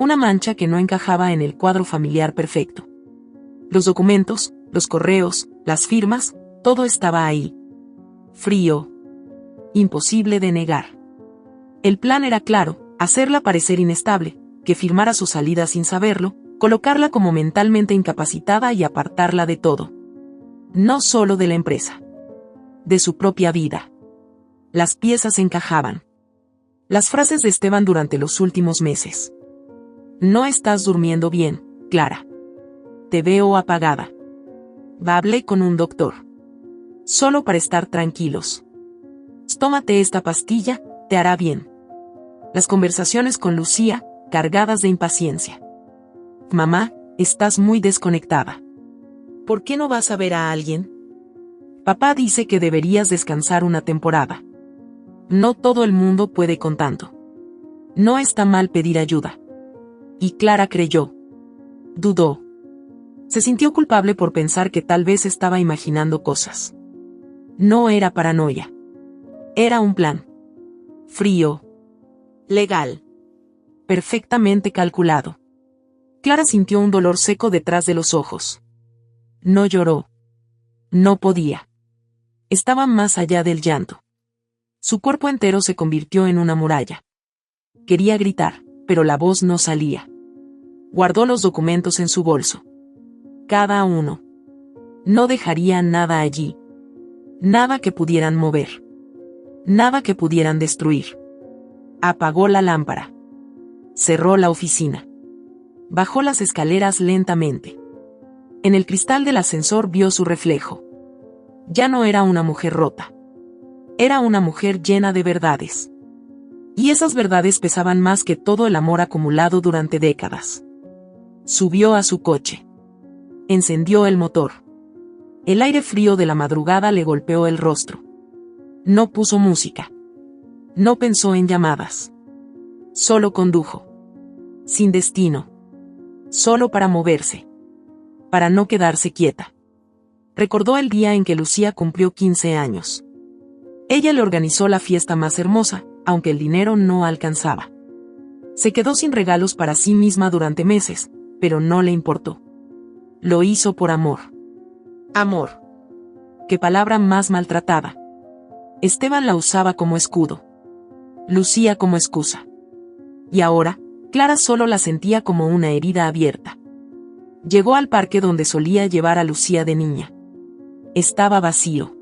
Una mancha que no encajaba en el cuadro familiar perfecto. Los documentos, los correos, las firmas, todo estaba ahí. Frío. Imposible de negar. El plan era claro, hacerla parecer inestable, que firmara su salida sin saberlo, colocarla como mentalmente incapacitada y apartarla de todo. No solo de la empresa. De su propia vida. Las piezas encajaban. Las frases de Esteban durante los últimos meses. No estás durmiendo bien, Clara. Te veo apagada. Hablé con un doctor. Solo para estar tranquilos. Tómate esta pastilla, te hará bien. Las conversaciones con Lucía, cargadas de impaciencia. Mamá, estás muy desconectada. ¿Por qué no vas a ver a alguien? Papá dice que deberías descansar una temporada. No todo el mundo puede con tanto. No está mal pedir ayuda. Y Clara creyó. Dudó. Se sintió culpable por pensar que tal vez estaba imaginando cosas. No era paranoia. Era un plan. Frío. Legal. Perfectamente calculado. Clara sintió un dolor seco detrás de los ojos. No lloró. No podía. Estaba más allá del llanto. Su cuerpo entero se convirtió en una muralla. Quería gritar, pero la voz no salía. Guardó los documentos en su bolso. Cada uno. No dejaría nada allí. Nada que pudieran mover. Nada que pudieran destruir. Apagó la lámpara. Cerró la oficina. Bajó las escaleras lentamente. En el cristal del ascensor vio su reflejo. Ya no era una mujer rota. Era una mujer llena de verdades. Y esas verdades pesaban más que todo el amor acumulado durante décadas. Subió a su coche. Encendió el motor. El aire frío de la madrugada le golpeó el rostro. No puso música. No pensó en llamadas. Solo condujo. Sin destino. Solo para moverse. Para no quedarse quieta. Recordó el día en que Lucía cumplió 15 años. Ella le organizó la fiesta más hermosa, aunque el dinero no alcanzaba. Se quedó sin regalos para sí misma durante meses, pero no le importó. Lo hizo por amor. Amor. Qué palabra más maltratada. Esteban la usaba como escudo. Lucía como excusa. Y ahora, Clara solo la sentía como una herida abierta. Llegó al parque donde solía llevar a Lucía de niña. Estaba vacío.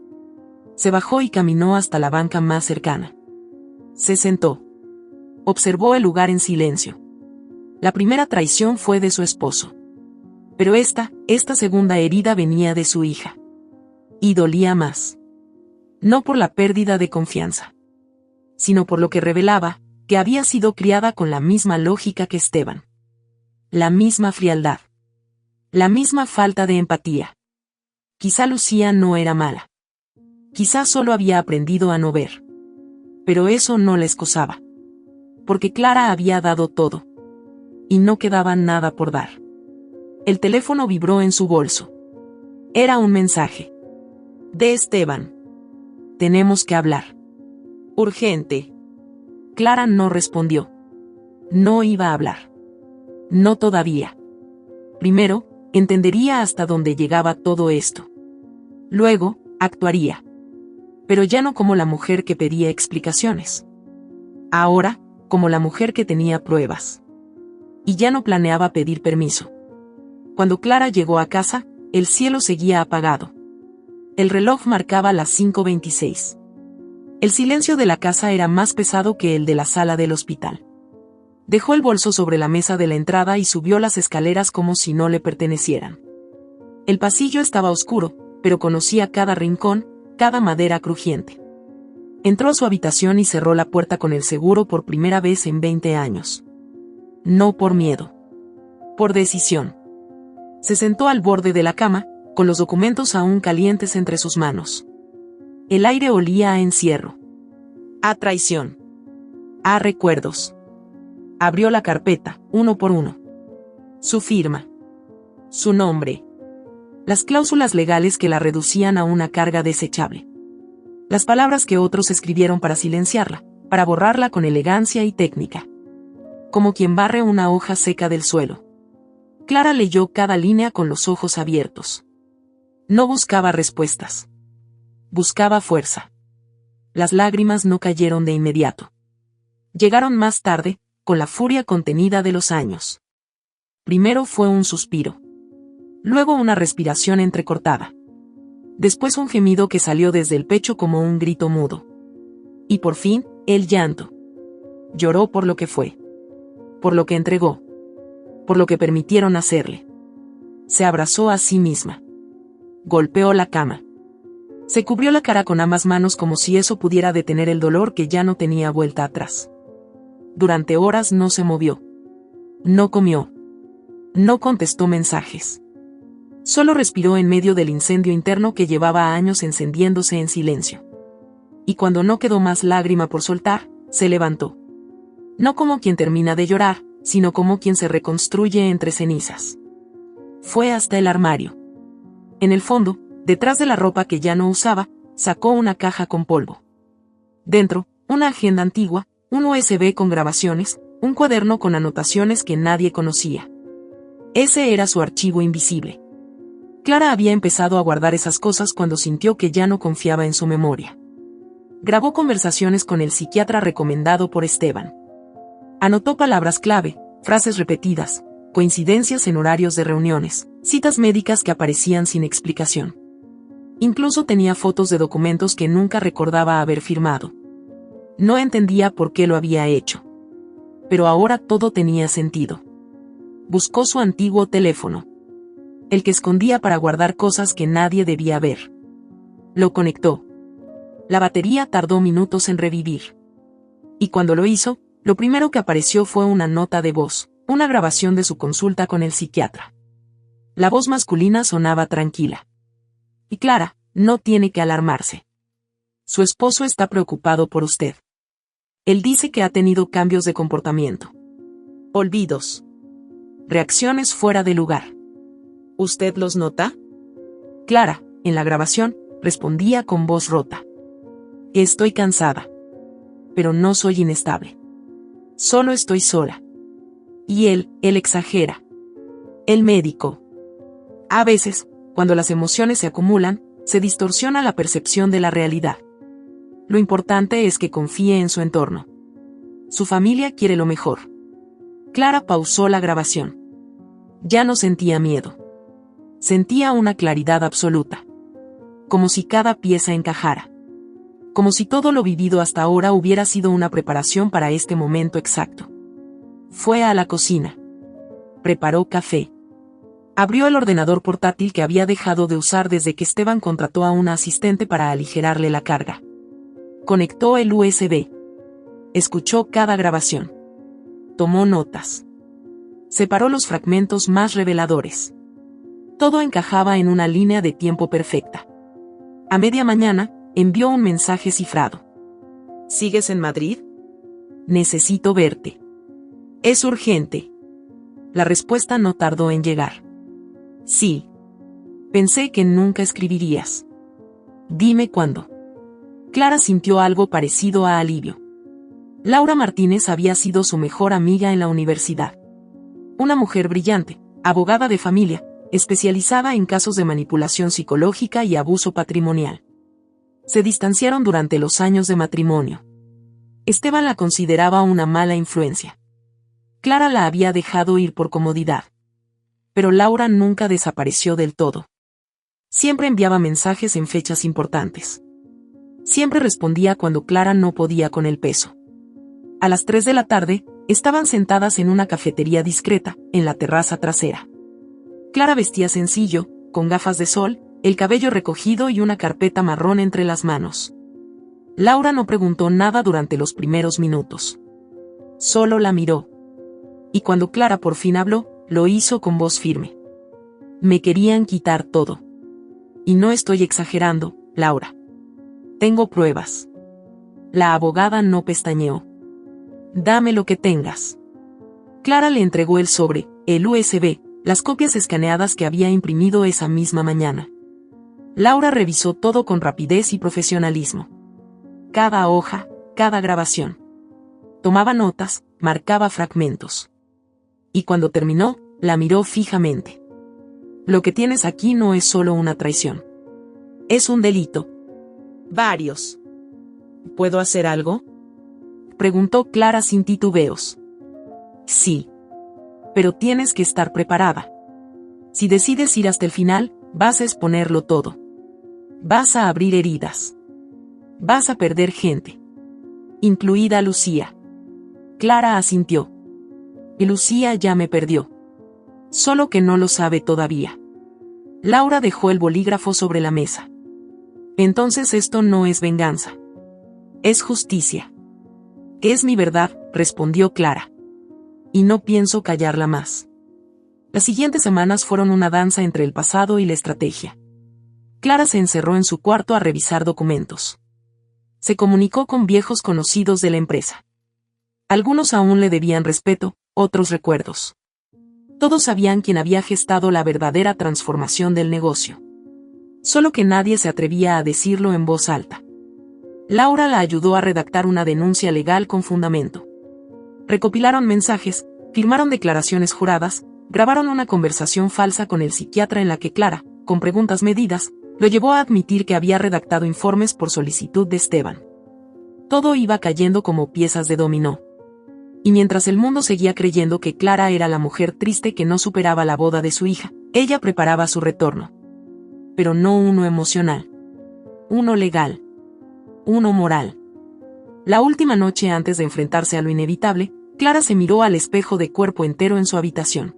Se bajó y caminó hasta la banca más cercana. Se sentó. Observó el lugar en silencio. La primera traición fue de su esposo. Pero esta segunda herida venía de su hija. Y dolía más. No por la pérdida de confianza, sino por lo que revelaba, que había sido criada con la misma lógica que Esteban. La misma frialdad. La misma falta de empatía. Quizá Lucía no era mala. Quizá solo había aprendido a no ver. Pero eso no la excusaba. Porque Clara había dado todo. Y no quedaba nada por dar. El teléfono vibró en su bolso. Era un mensaje. De Esteban. Tenemos que hablar. Urgente. Clara no respondió. No iba a hablar. No todavía. Primero, entendería hasta dónde llegaba todo esto. Luego, actuaría. Pero ya no como la mujer que pedía explicaciones. Ahora, como la mujer que tenía pruebas. Y ya no planeaba pedir permiso. Cuando Clara llegó a casa, el cielo seguía apagado. El reloj marcaba las 5:26. El silencio de la casa era más pesado que el de la sala del hospital. Dejó el bolso sobre la mesa de la entrada y subió las escaleras como si no le pertenecieran. El pasillo estaba oscuro, pero conocía cada rincón, cada madera crujiente. Entró a su habitación y cerró la puerta con el seguro por primera vez en 20 años. No por miedo. Por decisión. Se sentó al borde de la cama, con los documentos aún calientes entre sus manos. El aire olía a encierro. A traición. A recuerdos. Abrió la carpeta, uno por uno. Su firma. Su nombre. Las cláusulas legales que la reducían a una carga desechable. Las palabras que otros escribieron para silenciarla, para borrarla con elegancia y técnica. Como quien barre una hoja seca del suelo. Clara leyó cada línea con los ojos abiertos. No buscaba respuestas. Buscaba fuerza. Las lágrimas no cayeron de inmediato. Llegaron más tarde, con la furia contenida de los años. Primero fue un suspiro. Luego una respiración entrecortada. Después un gemido que salió desde el pecho como un grito mudo. Y por fin, el llanto. Lloró por lo que fue. Por lo que entregó. Por lo que permitieron hacerle. Se abrazó a sí misma. Golpeó la cama. Se cubrió la cara con ambas manos como si eso pudiera detener el dolor que ya no tenía vuelta atrás. Durante horas no se movió. No comió. No contestó mensajes. Solo respiró en medio del incendio interno que llevaba años encendiéndose en silencio. Y cuando no quedó más lágrima por soltar, se levantó. No como quien termina de llorar, sino como quien se reconstruye entre cenizas. Fue hasta el armario. En el fondo, detrás de la ropa que ya no usaba, sacó una caja con polvo. Dentro, una agenda antigua, un USB con grabaciones, un cuaderno con anotaciones que nadie conocía. Ese era su archivo invisible. Clara había empezado a guardar esas cosas cuando sintió que ya no confiaba en su memoria. Grabó conversaciones con el psiquiatra recomendado por Esteban. Anotó palabras clave, frases repetidas, coincidencias en horarios de reuniones, citas médicas que aparecían sin explicación. Incluso tenía fotos de documentos que nunca recordaba haber firmado. No entendía por qué lo había hecho. Pero ahora todo tenía sentido. Buscó su antiguo teléfono. El que escondía para guardar cosas que nadie debía ver. Lo conectó. La batería tardó minutos en revivir. Y cuando lo hizo, lo primero que apareció fue una nota de voz, una grabación de su consulta con el psiquiatra. La voz masculina sonaba tranquila. Y Clara, no tiene que alarmarse. Su esposo está preocupado por usted. Él dice que ha tenido cambios de comportamiento. Olvidos. Reacciones fuera de lugar. ¿Usted los nota? Clara, en la grabación, respondía con voz rota. Estoy cansada. Pero no soy inestable. Solo estoy sola. Y él exagera. El médico. A veces, cuando las emociones se acumulan, se distorsiona la percepción de la realidad. Lo importante es que confíe en su entorno. Su familia quiere lo mejor. Clara pausó la grabación. Ya no sentía miedo. Sentía una claridad absoluta. Como si cada pieza encajara. Como si todo lo vivido hasta ahora hubiera sido una preparación para este momento exacto. Fue a la cocina. Preparó café. Abrió el ordenador portátil que había dejado de usar desde que Esteban contrató a una asistente para aligerarle la carga. Conectó el USB. Escuchó cada grabación. Tomó notas. Separó los fragmentos más reveladores. Todo encajaba en una línea de tiempo perfecta. A media mañana, envió un mensaje cifrado. ¿Sigues en Madrid? Necesito verte. Es urgente. La respuesta no tardó en llegar. Sí. Pensé que nunca escribirías. Dime cuándo. Clara sintió algo parecido a alivio. Laura Martínez había sido su mejor amiga en la universidad. Una mujer brillante, abogada de familia, especializada en casos de manipulación psicológica y abuso patrimonial. Se distanciaron durante los años de matrimonio. Esteban la consideraba una mala influencia. Clara la había dejado ir por comodidad. Pero Laura nunca desapareció del todo. Siempre enviaba mensajes en fechas importantes. Siempre respondía cuando Clara no podía con el peso. A las 3 de la tarde, estaban sentadas en una cafetería discreta, en la terraza trasera. Clara vestía sencillo, con gafas de sol, el cabello recogido y una carpeta marrón entre las manos. Laura no preguntó nada durante los primeros minutos. Solo la miró. Y cuando Clara por fin habló, lo hizo con voz firme. Me querían quitar todo. Y no estoy exagerando, Laura. Tengo pruebas. La abogada no pestañeó. Dame lo que tengas. Clara le entregó el sobre, el USB, las copias escaneadas que había imprimido esa misma mañana. Laura revisó todo con rapidez y profesionalismo. cada hoja, cada grabación. Tomaba notas, marcaba fragmentos. Y cuando terminó, la miró fijamente. Lo que tienes aquí no es solo una traición. Es un delito. Varios. ¿Puedo hacer algo?, preguntó Clara sin titubeos. Sí. Pero tienes que estar preparada. Si decides ir hasta el final, vas a exponerlo todo. Vas a abrir heridas. Vas a perder gente. Incluida Lucía. Clara asintió. Y Lucía ya me perdió. Solo que no lo sabe todavía. Laura dejó el bolígrafo sobre la mesa. Entonces esto no es venganza. Es justicia. Es mi verdad, respondió Clara. Y no pienso callarla más. Las siguientes semanas fueron una danza entre el pasado y la estrategia. Clara se encerró en su cuarto a revisar documentos. Se comunicó con viejos conocidos de la empresa. Algunos aún le debían respeto, otros recuerdos. Todos sabían quién había gestado la verdadera transformación del negocio. Solo que nadie se atrevía a decirlo en voz alta. Laura la ayudó a redactar una denuncia legal con fundamento. Recopilaron mensajes, firmaron declaraciones juradas, grabaron una conversación falsa con el psiquiatra en la que Clara, con preguntas medidas, lo llevó a admitir que había redactado informes por solicitud de Esteban. Todo iba cayendo como piezas de dominó. Y mientras el mundo seguía creyendo que Clara era la mujer triste que no superaba la boda de su hija, ella preparaba su retorno. Pero no uno emocional. Uno legal. Uno moral. La última noche antes de enfrentarse a lo inevitable, Clara se miró al espejo de cuerpo entero en su habitación.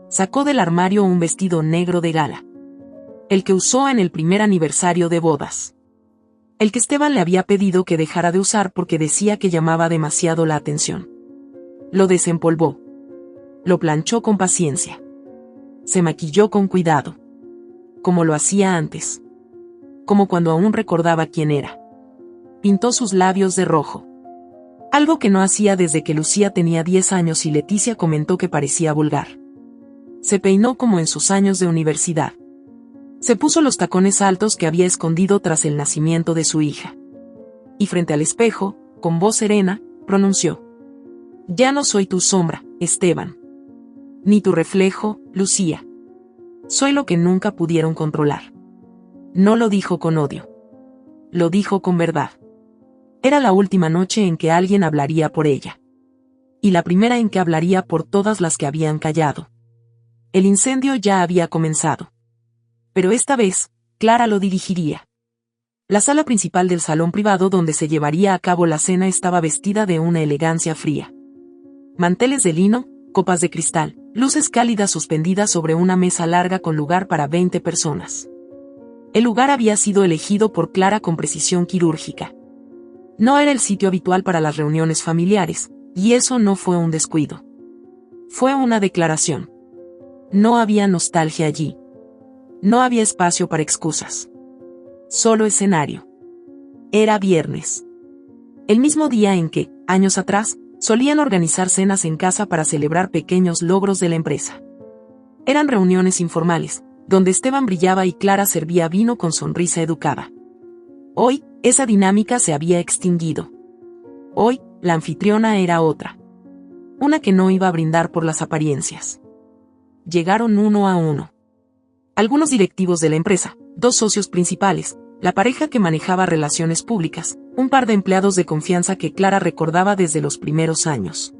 Sacó del armario un vestido negro de gala. El que usó en el primer aniversario de bodas. El que Esteban le había pedido que dejara de usar porque decía que llamaba demasiado la atención. Lo desempolvó. Lo planchó con paciencia. Se maquilló con cuidado. Como lo hacía antes. Como cuando aún recordaba quién era. Pintó sus labios de rojo. Algo que no hacía desde que Lucía tenía 10 años y Leticia comentó que parecía vulgar. Se peinó como en sus años de universidad. Se puso los tacones altos que había escondido tras el nacimiento de su hija. Y frente al espejo, con voz serena, pronunció: «Ya no soy tu sombra, Esteban. Ni tu reflejo, Lucía. Soy lo que nunca pudieron controlar». No lo dijo con odio. Lo dijo con verdad. Era la última noche en que alguien hablaría por ella. Y la primera en que hablaría por todas las que habían callado. El incendio ya había comenzado. Pero esta vez, Clara lo dirigiría. La sala principal del salón privado donde se llevaría a cabo la cena estaba vestida de una elegancia fría. Manteles de lino, copas de cristal, luces cálidas suspendidas sobre una mesa larga con lugar para 20 personas. El lugar había sido elegido por Clara con precisión quirúrgica. No era el sitio habitual para las reuniones familiares, y eso no fue un descuido. Fue una declaración. No había nostalgia allí. No había espacio para excusas. Solo escenario. Era viernes. El mismo día en que, años atrás, solían organizar cenas en casa para celebrar pequeños logros de la empresa. Eran reuniones informales, donde Esteban brillaba y Clara servía vino con sonrisa educada. Hoy, esa dinámica se había extinguido. Hoy, la anfitriona era otra. Una que no iba a brindar por las apariencias. Llegaron uno a uno. Algunos directivos de la empresa, 2 socios principales, la pareja que manejaba relaciones públicas, un par de empleados de confianza que Clara recordaba desde los primeros años.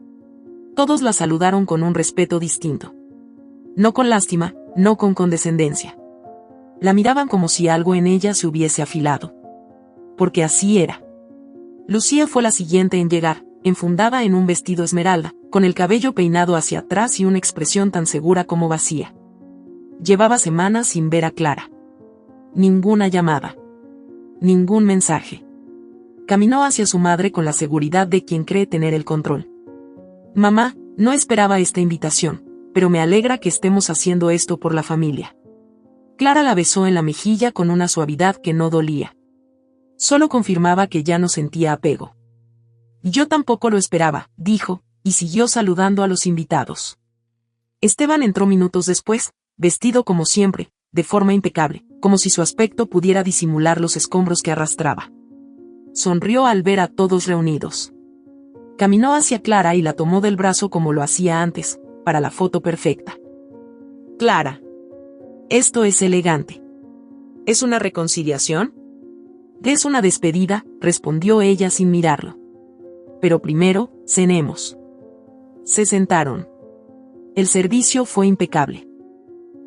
Todos la saludaron con un respeto distinto. No con lástima, no con condescendencia. La miraban como si algo en ella se hubiese afilado. Porque así era. Lucía fue la siguiente en llegar, enfundada en un vestido esmeralda, con el cabello peinado hacia atrás y una expresión tan segura como vacía. Llevaba semanas sin ver a Clara. Ninguna llamada. Ningún mensaje. Caminó hacia su madre con la seguridad de quien cree tener el control. «Mamá, no esperaba esta invitación, pero me alegra que estemos haciendo esto por la familia». Clara la besó en la mejilla con una suavidad que no dolía. Solo confirmaba que ya no sentía apego. «Yo tampoco lo esperaba», dijo, y siguió saludando a los invitados. Esteban entró minutos después, vestido como siempre, de forma impecable, como si su aspecto pudiera disimular los escombros que arrastraba. sonrió al ver a todos reunidos. Caminó hacia Clara y la tomó del brazo como lo hacía antes, para la foto perfecta. Clara. Esto es elegante. ¿Es una reconciliación? Es una despedida, respondió ella sin mirarlo. Pero primero, cenemos. Se sentaron. El servicio fue impecable.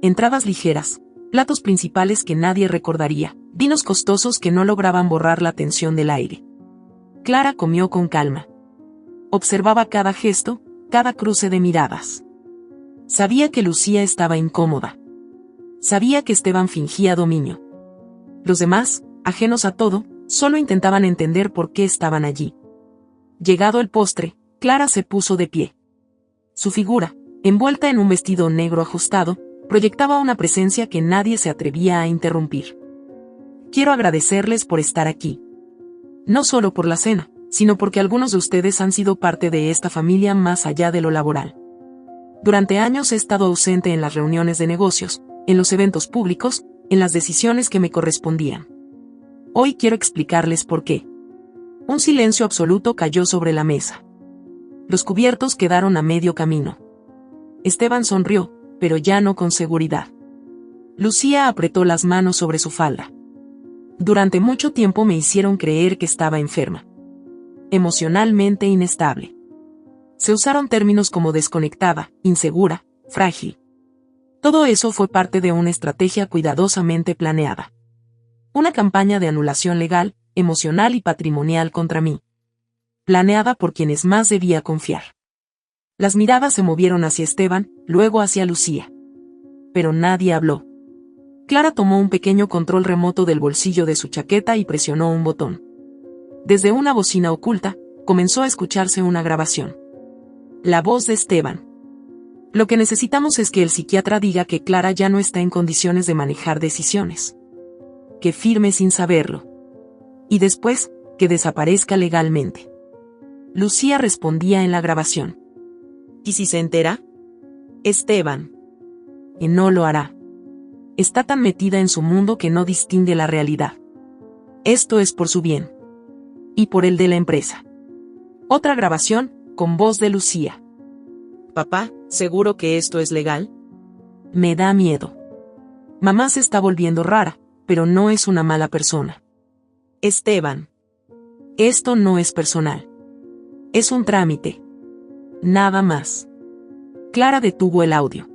Entradas ligeras, platos principales que nadie recordaría, vinos costosos que no lograban borrar la tensión del aire. Clara comió con calma. Observaba cada gesto, cada cruce de miradas. Sabía que Lucía estaba incómoda. Sabía que Esteban fingía dominio. Los demás, ajenos a todo, solo intentaban entender por qué estaban allí. Llegado el postre, Clara se puso de pie. Su figura, envuelta en un vestido negro ajustado, proyectaba una presencia que nadie se atrevía a interrumpir. Quiero agradecerles por estar aquí. No solo por la cena, sino porque algunos de ustedes han sido parte de esta familia más allá de lo laboral. Durante años he estado ausente en las reuniones de negocios, en los eventos públicos, en las decisiones que me correspondían. Hoy quiero explicarles por qué. Un silencio absoluto cayó sobre la mesa. Los cubiertos quedaron a medio camino. Esteban sonrió, pero ya no con seguridad. Lucía apretó las manos sobre su falda. Durante mucho tiempo me hicieron creer que estaba enferma. Emocionalmente inestable. Se usaron términos como desconectada, insegura, frágil. Todo eso fue parte de una estrategia cuidadosamente planeada. Una campaña de anulación legal, emocional y patrimonial contra mí. Planeada por quienes más debía confiar. Las miradas se movieron hacia Esteban, luego hacia Lucía. Pero nadie habló. Clara tomó un pequeño control remoto del bolsillo de su chaqueta y presionó un botón. Desde una bocina oculta, comenzó a escucharse una grabación. La voz de Esteban. Lo que necesitamos es que el psiquiatra diga que Clara ya no está en condiciones de manejar decisiones. Que firme sin saberlo. Y después, que desaparezca legalmente. Lucía respondía en la grabación. ¿Y si se entera? Esteban. Y no lo hará. Está tan metida en su mundo que no distingue la realidad. Esto es por su bien. Y por el de la empresa. Otra grabación, con voz de Lucía. Papá, ¿seguro que esto es legal? Me da miedo. Mamá se está volviendo rara, pero no es una mala persona. Esteban. Esto no es personal. Es un trámite. Nada más. Clara detuvo el audio.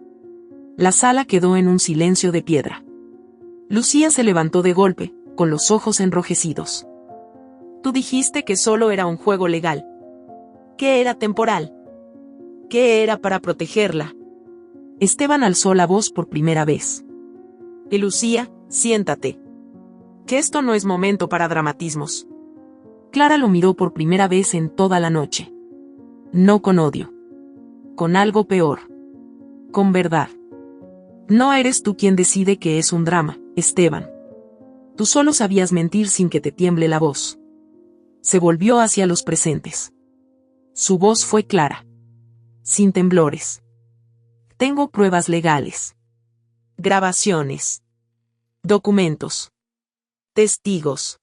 La sala quedó en un silencio de piedra. Lucía se levantó de golpe, con los ojos enrojecidos. Tú dijiste que solo era un juego legal. ¿Qué era temporal? ¿Qué era para protegerla? Esteban alzó la voz por primera vez. Y Lucía, siéntate. Que esto no es momento para dramatismos. Clara lo miró por primera vez en toda la noche. No con odio. Con algo peor. Con verdad. No eres tú quien decide que es un drama, Esteban. Tú solo sabías mentir sin que te tiemble la voz. Se volvió hacia los presentes. Su voz fue clara. Sin temblores. Tengo pruebas legales. Grabaciones. Documentos. Testigos.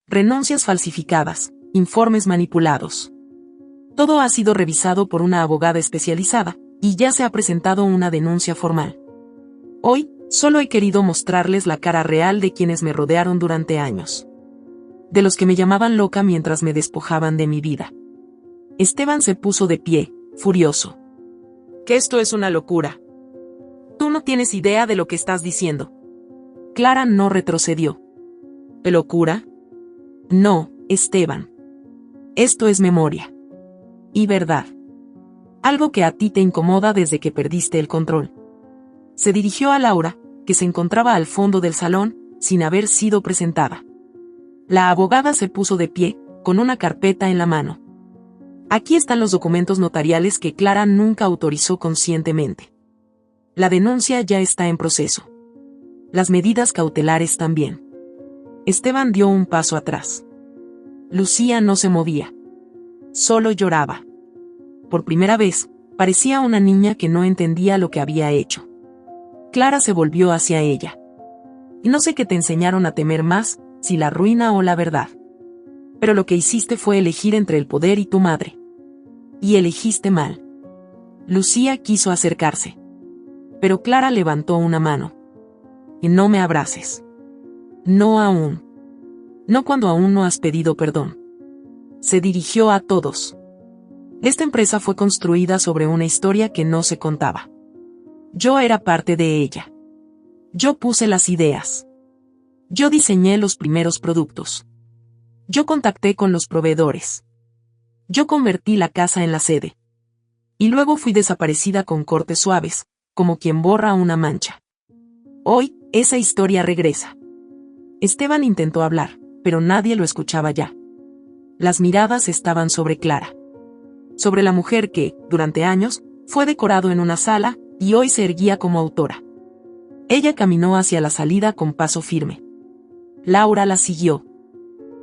Renuncias falsificadas, informes manipulados. Todo ha sido revisado por una abogada especializada, y ya se ha presentado una denuncia formal. Hoy, solo he querido mostrarles la cara real de quienes me rodearon durante años. De los que me llamaban loca mientras me despojaban de mi vida. Esteban se puso de pie, furioso. Que esto es una locura. Tú no tienes idea de lo que estás diciendo. Clara no retrocedió. ¿De locura? No, Esteban. Esto es memoria. Y verdad. Algo que a ti te incomoda desde que perdiste el control. Se dirigió a Laura, que se encontraba al fondo del salón, sin haber sido presentada. La abogada se puso de pie, con una carpeta en la mano. Aquí están los documentos notariales que Clara nunca autorizó conscientemente. La denuncia ya está en proceso. Las medidas cautelares también. Esteban dio un paso atrás. Lucía no se movía. Solo lloraba. Por primera vez, parecía una niña que no entendía lo que había hecho. Clara se volvió hacia ella. Y no sé qué te enseñaron a temer más, si la ruina o la verdad. Pero lo que hiciste fue elegir entre el poder y tu madre. Y elegiste mal. Lucía quiso acercarse. Pero Clara levantó una mano. Y no me abraces. No aún. No cuando aún no has pedido perdón. Se dirigió a todos. Esta empresa fue construida sobre una historia que no se contaba. Yo era parte de ella. Yo puse las ideas. Yo diseñé los primeros productos. Yo contacté con los proveedores. Yo convertí la casa en la sede. Y luego fui desaparecida con cortes suaves, como quien borra una mancha. Hoy, esa historia regresa. Esteban intentó hablar, pero nadie lo escuchaba ya. Las miradas estaban sobre Clara. Sobre la mujer que, durante años, fue decorado en una sala, y hoy se erguía como autora. Ella caminó hacia la salida con paso firme. Laura la siguió.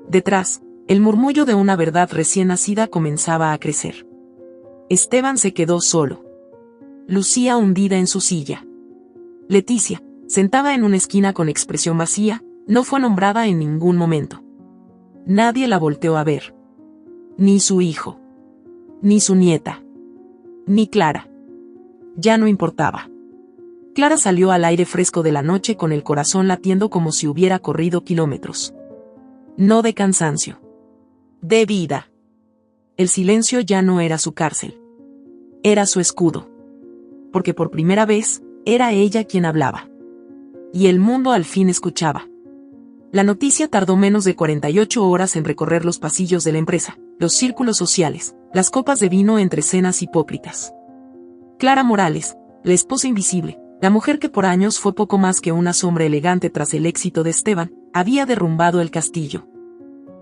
Detrás, el murmullo de una verdad recién nacida comenzaba a crecer. Esteban se quedó solo. Lucía hundida en su silla. Leticia, sentada en una esquina con expresión vacía, no fue nombrada en ningún momento. Nadie la volteó a ver. Ni su hijo. Ni su nieta. Ni Clara. Ya no importaba. Clara salió al aire fresco de la noche con el corazón latiendo como si hubiera corrido kilómetros. No de cansancio. De vida. El silencio ya no era su cárcel. Era su escudo. Porque por primera vez, era ella quien hablaba. Y el mundo al fin escuchaba. La noticia tardó menos de 48 horas en recorrer los pasillos de la empresa, los círculos sociales, las copas de vino entre cenas hipócritas. Clara Morales, la esposa invisible, la mujer que por años fue poco más que una sombra elegante tras el éxito de Esteban, había derrumbado el castillo.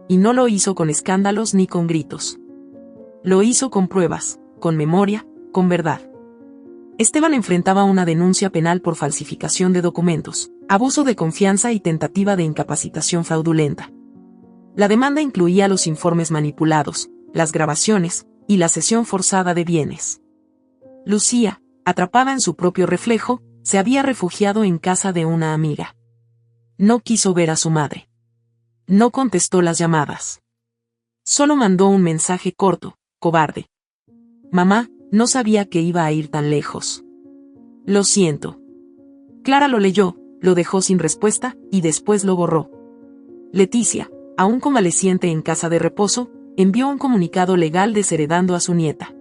Y no lo hizo con escándalos ni con gritos. Lo hizo con pruebas, con memoria, con verdad. Esteban enfrentaba una denuncia penal por falsificación de documentos, abuso de confianza y tentativa de incapacitación fraudulenta. La demanda incluía los informes manipulados, las grabaciones, y la cesión forzada de bienes. Lucía, atrapada en su propio reflejo, se había refugiado en casa de una amiga. No quiso ver a su madre. No contestó las llamadas. Solo mandó un mensaje corto, cobarde. Mamá, no sabía que iba a ir tan lejos. Lo siento. Clara lo leyó, lo dejó sin respuesta, y después lo borró. Leticia, aún convaleciente en casa de reposo, envió un comunicado legal desheredando a su nieta.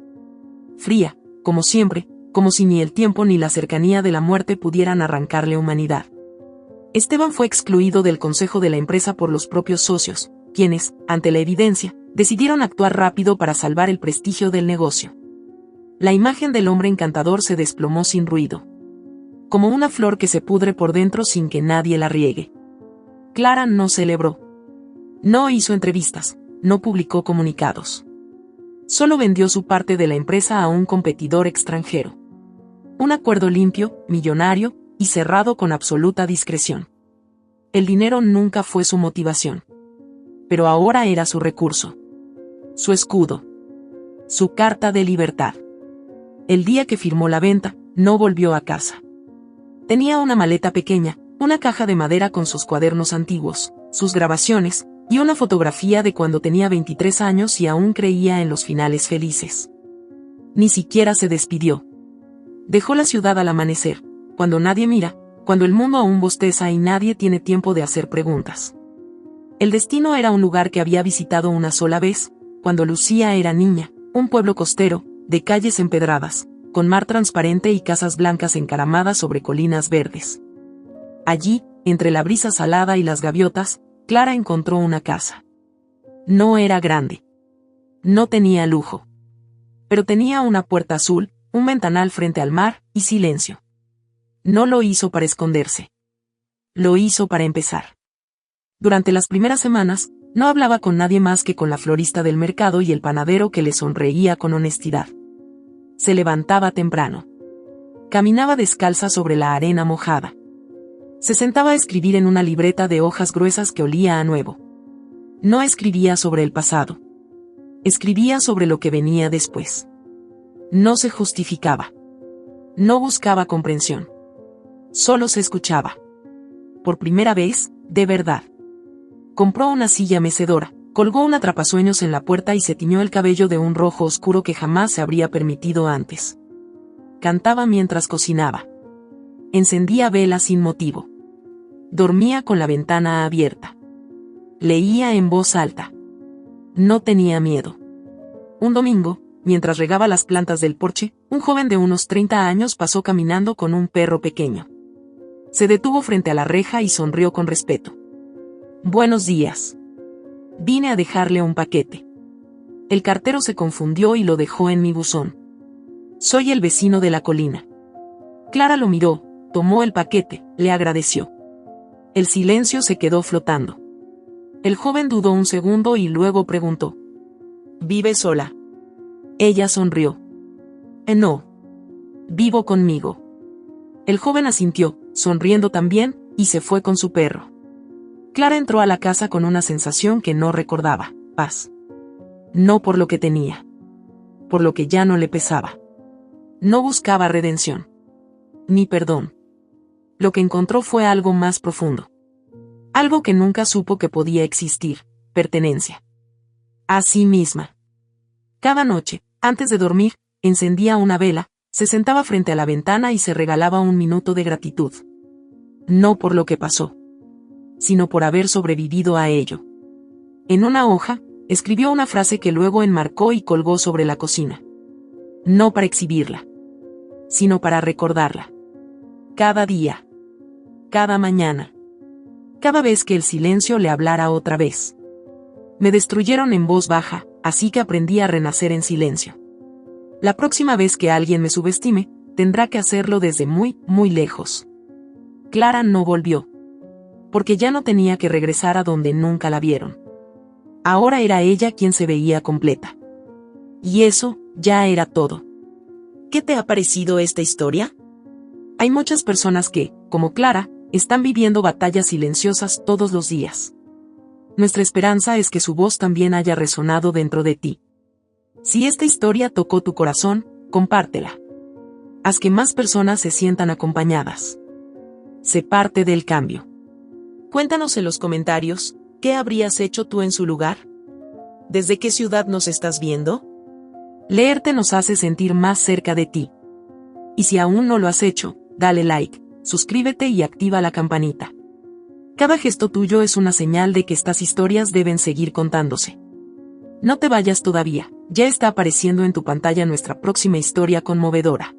Fría, como siempre, como si ni el tiempo ni la cercanía de la muerte pudieran arrancarle humanidad. Esteban fue excluido del consejo de la empresa por los propios socios, quienes, ante la evidencia, decidieron actuar rápido para salvar el prestigio del negocio. La imagen del hombre encantador se desplomó sin ruido. Como una flor que se pudre por dentro sin que nadie la riegue. Clara no celebró. No hizo entrevistas, no publicó comunicados. Solo vendió su parte de la empresa a un competidor extranjero. Un acuerdo limpio, millonario, y cerrado con absoluta discreción. El dinero nunca fue su motivación. Pero ahora era su recurso. Su escudo. Su carta de libertad. El día que firmó la venta, no volvió a casa. Tenía una maleta pequeña, una caja de madera con sus cuadernos antiguos, sus grabaciones, y una fotografía de cuando tenía 23 años y aún creía en los finales felices. Ni siquiera se despidió. Dejó la ciudad al amanecer, cuando nadie mira, cuando el mundo aún bosteza y nadie tiene tiempo de hacer preguntas. El destino era un lugar que había visitado una sola vez, cuando Lucía era niña, un pueblo costero, de calles empedradas, con mar transparente y casas blancas encaramadas sobre colinas verdes. Allí, entre la brisa salada y las gaviotas, Clara encontró una casa. No era grande. No tenía lujo. Pero tenía una puerta azul, un ventanal frente al mar, y silencio. No lo hizo para esconderse. Lo hizo para empezar. Durante las primeras semanas, no hablaba con nadie más que con la florista del mercado y el panadero que le sonreía con honestidad. Se levantaba temprano. Caminaba descalza sobre la arena mojada. Se sentaba a escribir en una libreta de hojas gruesas que olía a nuevo. No escribía sobre el pasado. Escribía sobre lo que venía después. No se justificaba. No buscaba comprensión. Solo se escuchaba. Por primera vez, de verdad. Compró una silla mecedora, Colgó un atrapasueños en la puerta y se tiñó el cabello de un rojo oscuro que jamás se habría permitido antes. Cantaba mientras cocinaba. Encendía velas sin motivo. Dormía con la ventana abierta. Leía en voz alta. No tenía miedo. Un domingo, mientras regaba las plantas del porche, un joven de unos 30 años pasó caminando con un perro pequeño. Se detuvo frente a la reja y sonrió con respeto. «Buenos días. Vine a dejarle un paquete». El cartero se confundió y lo dejó en mi buzón. «Soy el vecino de la colina». Clara lo miró, tomó el paquete, le agradeció. El silencio se quedó flotando. El joven dudó un segundo y luego preguntó: «¿Vive sola?». Ella sonrió. «No. Vivo conmigo». El joven asintió, sonriendo también, y se fue con su perro. Clara entró a la casa con una sensación que no recordaba: paz. No por lo que tenía. Por lo que ya no le pesaba. No buscaba redención. Ni perdón. Lo que encontró fue algo más profundo. Algo que nunca supo que podía existir: pertenencia. A sí misma. Cada noche, antes de dormir, encendía una vela, se sentaba frente a la ventana y se regalaba un minuto de gratitud. No por lo que pasó, sino por haber sobrevivido a ello. En una hoja, escribió una frase que luego enmarcó y colgó sobre la cocina. No para exhibirla, sino para recordarla. Cada día. Cada mañana. Cada vez que el silencio le hablara otra vez. Me destruyeron en voz baja, así que aprendí a renacer en silencio. La próxima vez que alguien me subestime, tendrá que hacerlo desde muy, muy lejos. Clara no volvió. Porque ya no tenía que regresar a donde nunca la vieron. Ahora era ella quien se veía completa. Y eso, ya era todo. ¿Qué te ha parecido esta historia? Hay muchas personas que, como Clara, están viviendo batallas silenciosas todos los días. Nuestra esperanza es que su voz también haya resonado dentro de ti. Si esta historia tocó tu corazón, compártela. Haz que más personas se sientan acompañadas. Sé parte del cambio. Cuéntanos en los comentarios, ¿qué habrías hecho tú en su lugar? ¿Desde qué ciudad nos estás viendo? Leerte nos hace sentir más cerca de ti. Y si aún no lo has hecho, dale like, suscríbete y activa la campanita. Cada gesto tuyo es una señal de que estas historias deben seguir contándose. No te vayas todavía, ya está apareciendo en tu pantalla nuestra próxima historia conmovedora.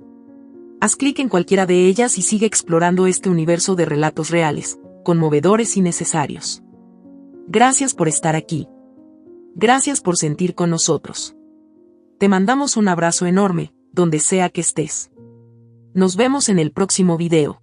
Haz clic en cualquiera de ellas y sigue explorando este universo de relatos reales, conmovedores y necesarios. Gracias por estar aquí. Gracias por sentir con nosotros. Te mandamos un abrazo enorme, donde sea que estés. Nos vemos en el próximo video.